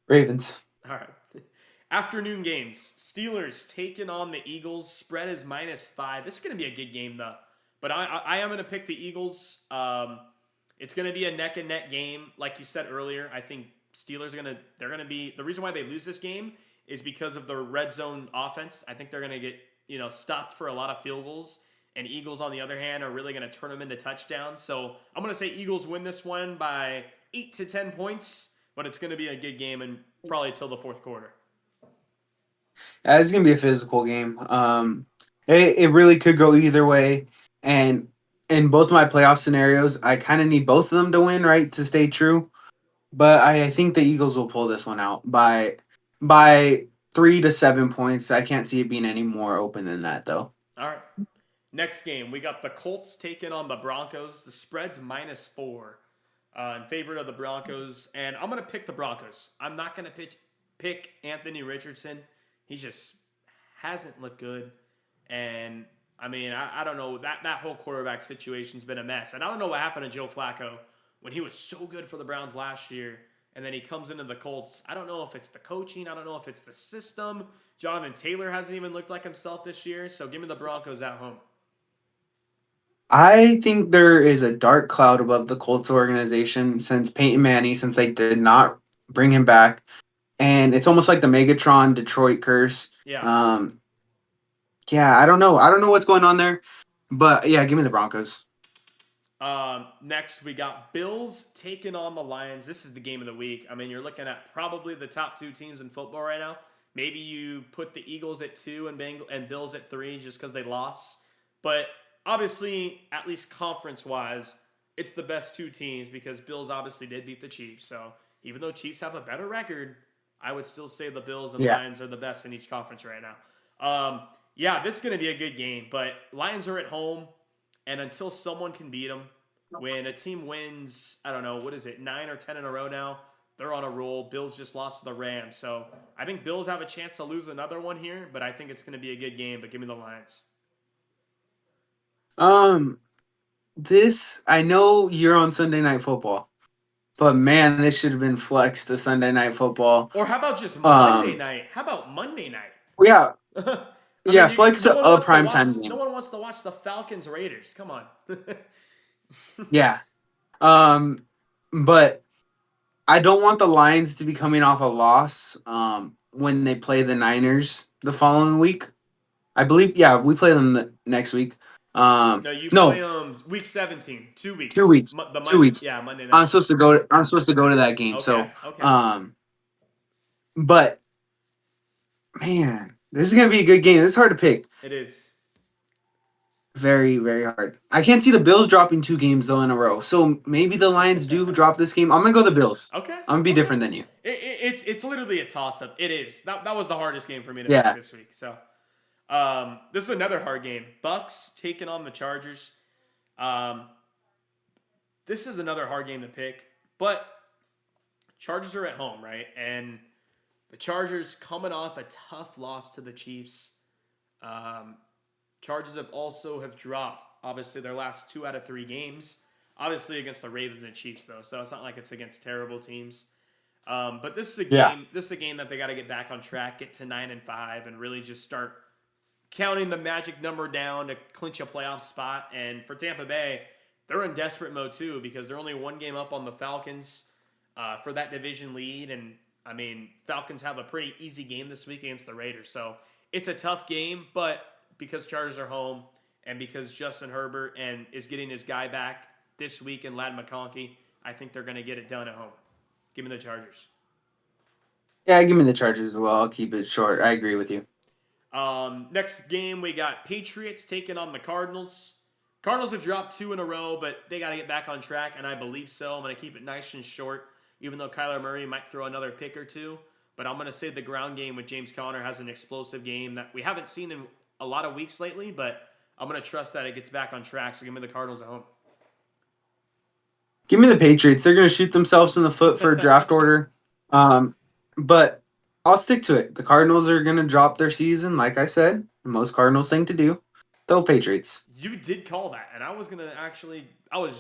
Ravens. All right. Afternoon games. Steelers taking on the Eagles. Spread is -5. This is going to be a good game, though. But I am going to pick the Eagles. It's going to be a neck and neck game. Like you said earlier, I think Steelers are they're going to be, the reason why they lose this game is because of the red zone offense. I think they're going to get, stopped for a lot of field goals. And Eagles, on the other hand, are really going to turn them into touchdowns. So I'm going to say Eagles win this one by 8 to 10 points. But it's going to be a good game and probably till the fourth quarter. Yeah, it's gonna be a physical game. It really could go either way, and in both my playoff scenarios, I kind of need both of them to win, right, to stay true. But I think the Eagles will pull this one out by 3 to 7 points. I can't see it being any more open than that, though. All right. Next game, we got the Colts taking on the Broncos. The spread's -4 in favor of the Broncos, and I'm going to pick the Broncos. I'm not going to pick Anthony Richardson. He just hasn't looked good, and I mean, I don't know, that whole quarterback situation's been a mess, and I don't know what happened to Joe Flacco when he was so good for the Browns last year, and then he comes into the Colts. I don't know if it's the coaching. I don't know if it's the system. Jonathan Taylor hasn't even looked like himself this year, so give me the Broncos at home. I think there is a dark cloud above the Colts organization since Peyton Manning, since they did not bring him back, and it's almost like the Megatron Detroit curse. Yeah. Um, yeah, I don't know. I don't know what's going on there, but yeah, give me the Broncos. Next, we got Bills taking on the Lions. This is the game of the week. I mean, you're looking at probably the top two teams in football right now. Maybe you put the Eagles at 2 and Bills at 3 just because they lost. But obviously, at least conference-wise, it's the best two teams because Bills obviously did beat the Chiefs. So even though Chiefs have a better record, I would still say the Bills and Yeah. Lions are the best in each conference right now. Yeah, this is going to be a good game, but Lions are at home, and until someone can beat them, when a team wins, I don't know, what is it, 9 or 10 in a row now, they're on a roll. Bills just lost to the Rams. So I think Bills have a chance to lose another one here, but I think it's going to be a good game, but give me the Lions. Um, this I know you're on Sunday Night Football, but man, this should have been flexed to Sunday Night Football. Or how about just Monday Um, night? How about Monday night? yeah, I yeah, mean, flex no to one a wants to watch. primetime No game. one wants to watch the Falcons Raiders. Come on. Yeah. Um, but I don't want the Lions to be coming off a loss when they play the Niners the following week. I believe, yeah, we play them the next week. No, you play No, week 17, 2 weeks. 2 weeks. The 2 weeks. yeah, Monday I'm night. supposed to go. I'm supposed to go to that game. Okay, So, okay. but man, this is gonna be a good game. This is hard to pick. It is. Very, very hard. I can't see the Bills dropping 2 games though in a row. So maybe the Lions do drop this game. I'm gonna go the Bills. Okay. I'm gonna be okay. different than you. It's literally a toss up. It is. That was the hardest game for me to Yeah. pick this week. So, this is another hard game. Bucks taking on the Chargers. This is another hard game to pick, but Chargers are at home, right? And the Chargers coming off a tough loss to the Chiefs. Um, Chargers have dropped obviously their last 2 out of 3 games. Obviously against the Ravens and Chiefs though, so it's not like it's against terrible teams. But this is a Yeah. game. This is a game that they got to get back on track, get to 9-5, and really just start counting the magic number down to clinch a playoff spot. And for Tampa Bay, they're in desperate mode too because they're only 1 game up on the Falcons for that division lead. And I mean, Falcons have a pretty easy game this week against the Raiders, so it's a tough game. But because Chargers are home and because Justin Herbert and is getting his guy back this week and Lad McConkey, I think they're going to get it done at home. Give me the Chargers. Yeah, give me the Chargers as well. I'll keep it short. I agree with you. Next game, we got Patriots taking on the Cardinals. Cardinals have dropped 2 in a row, but they got to get back on track, and I believe so. I'm going to keep it nice and short, even though Kyler Murray might throw another pick or two. But I'm going to say the ground game with James Conner has an explosive game that we haven't seen in a lot of weeks lately, but I'm going to trust that it gets back on track. So give me the Cardinals at home. Give me the Patriots. They're going to shoot themselves in the foot for a draft order. But I'll stick to it. The Cardinals are going to drop their season, like I said. The most Cardinals thing to do. So Patriots. You did call that, and I was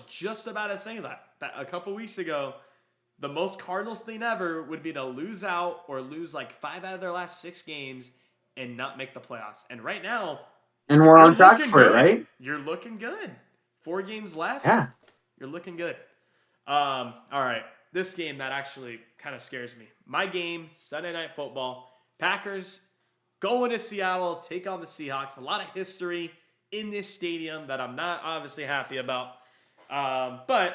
just about to say that a couple weeks ago. The most Cardinals thing ever would be to lose out or lose like 5 out of their last 6 games and not make the playoffs. And right now, And we're on track looking for it, good. right? You're looking good. 4 games left. Yeah. You're looking good. All right. This game that actually kind of scares me. My game, Sunday Night Football. Packers going to Seattle, take on the Seahawks. A lot of history in this stadium that I'm not obviously happy about. But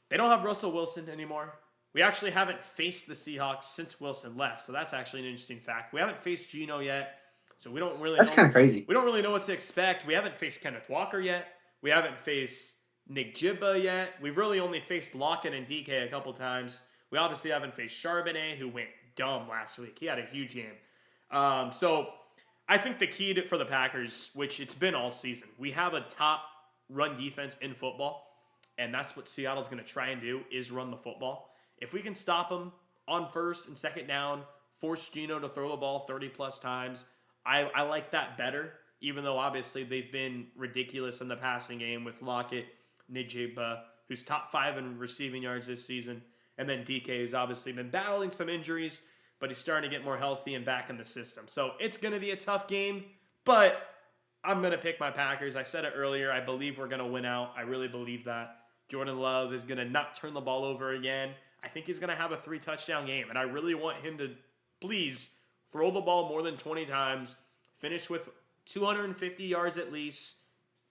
they don't have Russell Wilson anymore. We actually haven't faced the Seahawks since Wilson left, so that's actually an interesting fact. We haven't faced Geno yet, so we don't really That's kind of crazy. We don't really know what to expect. We haven't faced Kenneth Walker yet. We haven't faced Nick Jibba yet. We've really only faced Lockett and DK a couple times. We obviously haven't faced Charbonnet, who went dumb last week. He had a huge game. So I think the key for the Packers, which it's been all season, we have a top run defense in football. And that's what Seattle's going to try and do, is run the football. If we can stop them on 1st and 2nd down, force Geno to throw the ball 30-plus times, I like that better, even though obviously they've been ridiculous in the passing game with Lockett, Nijigba, who's top 5 in receiving yards this season, and then DK, who's obviously been battling some injuries, but he's starting to get more healthy and back in the system. So it's going to be a tough game, but I'm going to pick my Packers. I said it earlier. I believe we're going to win out. I really believe that. Jordan Love is going to not turn the ball over again. I think he's going to have a 3-touchdown game, and I really want him to please throw the ball more than 20 times, finish with 250 yards at least,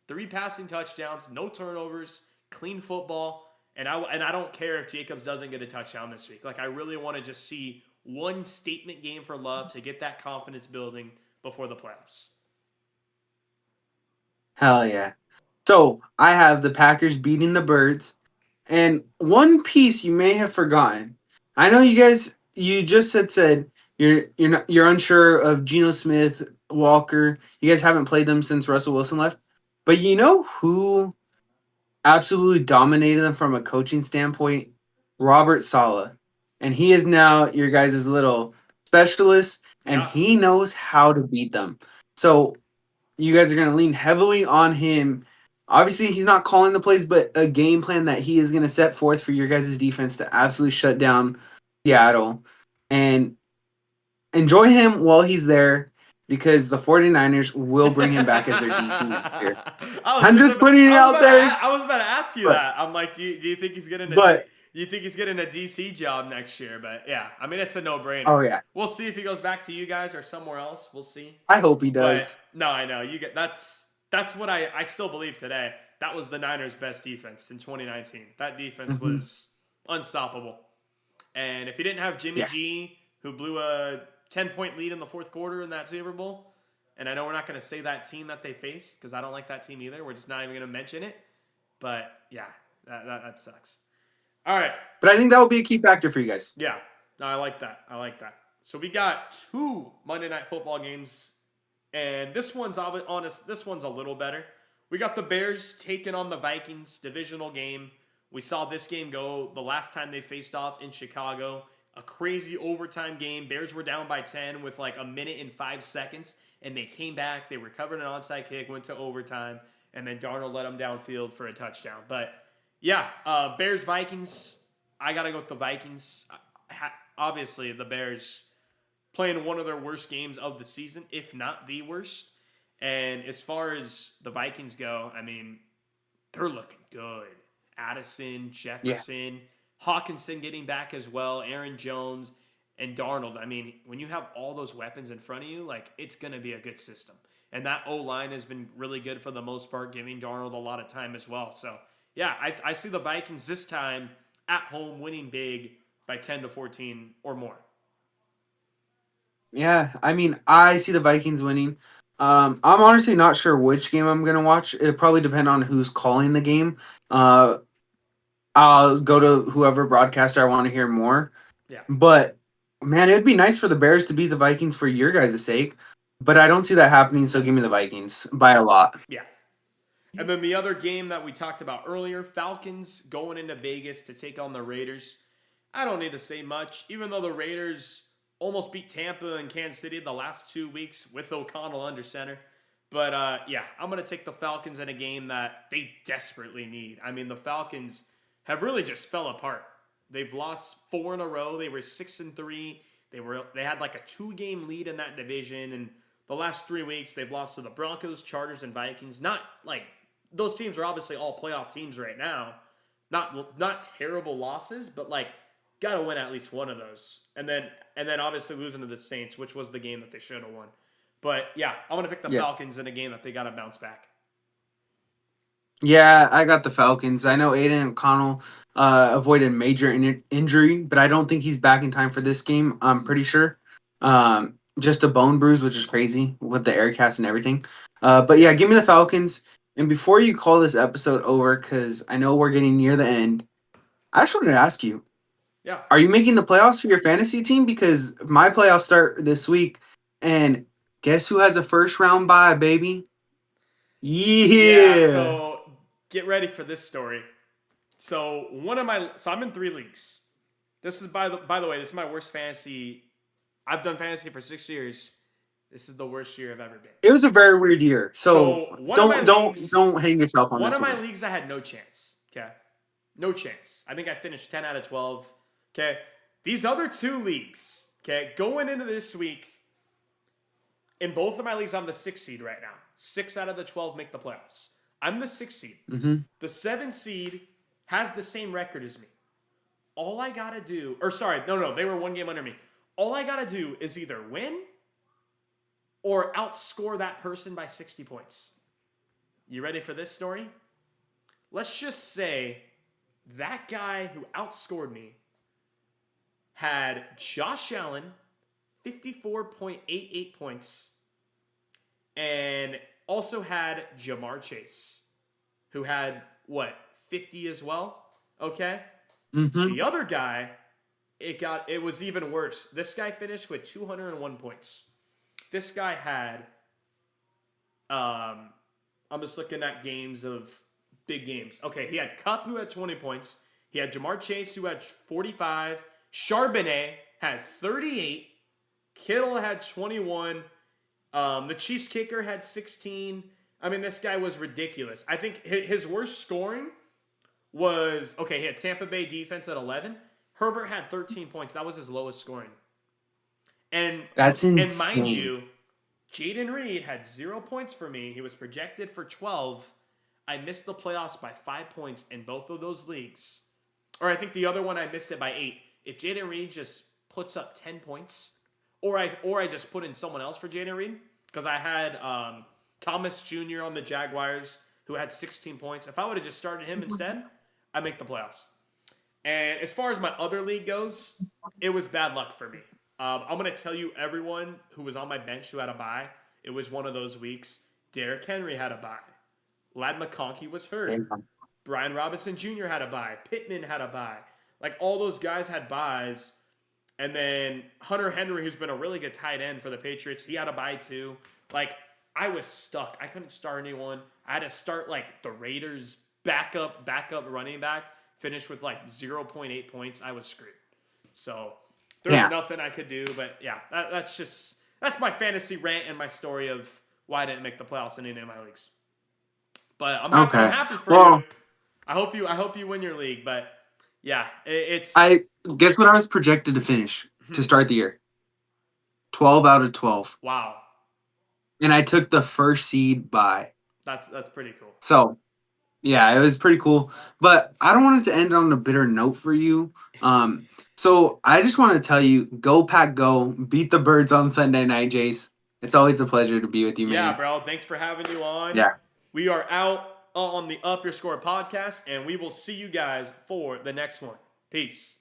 3 passing touchdowns, no turnovers, clean football, and I don't care if Jacobs doesn't get a touchdown this week. Like, I really want to just see one statement game for Love to get that confidence building before the playoffs. Hell yeah. So I have the Packers beating the Birds. And one piece you may have forgotten. I know you just said you're unsure of Geno Smith, Walker. You guys haven't played them since Russell Wilson left. But you know who absolutely dominated them from a coaching standpoint? Robert Saleh. And he is now your guys' little specialist, and he knows how to beat them. So you guys are going to lean heavily on him. Obviously, he's not calling the plays, but a game plan that he is going to set forth for your guys' defense to absolutely shut down Seattle. And enjoy him while he's there, because the 49ers will bring him back as their DC next year. I'm just putting it out there. I was about to ask you that. I'm like, do you think he's getting you think he's getting a DC job next year? But yeah, I mean, it's a no-brainer. Oh, yeah. We'll see if he goes back to you guys or somewhere else. We'll see. I hope he does. But, no, I know. That's what I still believe today. That was the Niners' best defense in 2019. That defense was unstoppable. And if you didn't have Jimmy G, who blew a 10-point lead in the 4th quarter in that Super Bowl, and I know we're not going to say that team that they faced because I don't like that team either. We're just not even going to mention it. But, yeah, that sucks. All right. But I think that will be a key factor for you guys. Yeah. No, I like that. So we got 2 Monday Night Football games. And this one's honest. This one's a little better. We got the Bears taking on the Vikings, divisional game. We saw this game go the last time they faced off in Chicago. A crazy overtime game. Bears were down by 10 with like a minute and 5 seconds, and they came back. They recovered an onside kick, went to overtime, and then Darnold let them downfield for a touchdown. But yeah, Bears Vikings. I gotta go with the Vikings. Obviously, the Bears playing one of their worst games of the season, if not the worst. And as far as the Vikings go, I mean, they're looking good. Addison, Yeah. Jefferson, Hawkinson getting back as well, Aaron Jones, and Darnold. I mean, when you have all those weapons in front of you, like, it's going to be a good system. And that O-line has been really good for the most part, giving Darnold a lot of time as well. So, yeah, I see the Vikings this time at home winning big by 10 to 14 or more. Yeah, I mean, I see the Vikings winning. I'm honestly not sure which game I'm gonna watch. It probably depend on who's calling the game. Uh, I'll go to whoever broadcaster I want to hear more. Yeah. But man, it would be nice for the Bears to beat the Vikings for your guys' sake. But I don't see that happening, so give me the Vikings by a lot. Yeah. And then the other game that we talked about earlier, Falcons going into Vegas to take on the Raiders. I don't need to say much, even though the Raiders almost beat Tampa and Kansas City the last 2 weeks with O'Connell under center. But yeah, I'm going to take the Falcons in a game that they desperately need. I mean, the Falcons have really just fell apart. They've lost 4 in a row. They were 6-3. They had like a 2-game lead in that division, and the last 3 weeks they've lost to the Broncos, Chargers, and Vikings. Not like those teams are obviously all playoff teams right now. Not terrible losses, but like got to win at least one of those. And then obviously losing to the Saints, which was the game that they should have won. But yeah, I'm going to pick the Falcons in a game that they got to bounce back. Yeah, I got the Falcons. I know Aiden O'Connell avoided major injury, but I don't think he's back in time for this game. I'm pretty sure. Just a bone bruise, which is crazy with the air cast and everything. But yeah, give me the Falcons. And before you call this episode over, because I know we're getting near the end, I just wanted to ask you, Yeah. are you making the playoffs for your fantasy team? Because my playoffs start this week, and guess who has a first round bye, baby? Yeah. So get ready for this story. So I'm in 3 leagues. This is by the way, this is my worst fantasy. I've done fantasy for 6 years. This is the worst year I've ever been. It was a very weird year. So don't hang yourself on one this of my one. leagues I had no chance. Okay. No chance. I think I finished 10 out of 12. Okay. These other 2 leagues, okay, going into this week, in both of my leagues, I'm the 6th seed right now. 6 out of the 12 make the playoffs. I'm the 6th seed. Mm-hmm. The 7th seed has the same record as me. All I gotta do, they were 1 game under me. All I gotta do is either win or outscore that person by 60 points. You ready for this story? Let's just say that guy who outscored me had Josh Allen, 54.88 points, and also had Jamar Chase, who had, 50 as well? Okay? Mm-hmm. The other guy, it was even worse. This guy finished with 201 points. This guy had, I'm just looking at games of big games. Okay, he had Kupp, who had 20 points. He had Jamar Chase, who had 45. Charbonnet had 38. Kittle had 21. The Chiefs kicker had 16. I mean, this guy was ridiculous. I think his worst scoring was, he had Tampa Bay defense at 11. Herbert had 13 points. That was his lowest scoring. And That's insane. And mind you, Jaden Reed had 0 points for me. He was projected for 12. I missed the playoffs by 5 points in both of those leagues. Or I think the other one I missed it by 8. If Jaden Reed just puts up 10 points, or I just put in someone else for Jaden Reed, because I had Thomas Jr. on the Jaguars, who had 16 points. If I would have just started him instead, I make the playoffs. And as far as my other league goes, it was bad luck for me. I'm going to tell you everyone who was on my bench who had a bye. It was one of those weeks. Derrick Henry had a bye. Ladd McConkey was hurt. Damn. Brian Robinson Jr. had a bye. Pittman had a bye. Like, all those guys had byes. And then Hunter Henry, who's been a really good tight end for the Patriots, he had a bye too. Like, I was stuck. I couldn't start anyone. I had to start, like, the Raiders' backup running back finished with like 0.8 points, I was screwed. So there's Yeah. nothing I could do. But yeah, that's my fantasy rant and my story of why I didn't make the playoffs in any of my leagues. But I'm Okay. happy for Well, you. I hope you win your league. But yeah, it's I guess what I was projected to finish to start the year. 12 out of 12. wow. And I took the first seed by. That's pretty cool. So, yeah, it was pretty cool. But I don't want it to end on a bitter note for you. So I just want to tell you, go Pack Go, beat the Birds on Sunday night, Jace. It's always a pleasure to be with you, man. Yeah, bro. Thanks for having you on. Yeah. We are out on the Up Your Score podcast, and we will see you guys for the next one. Peace.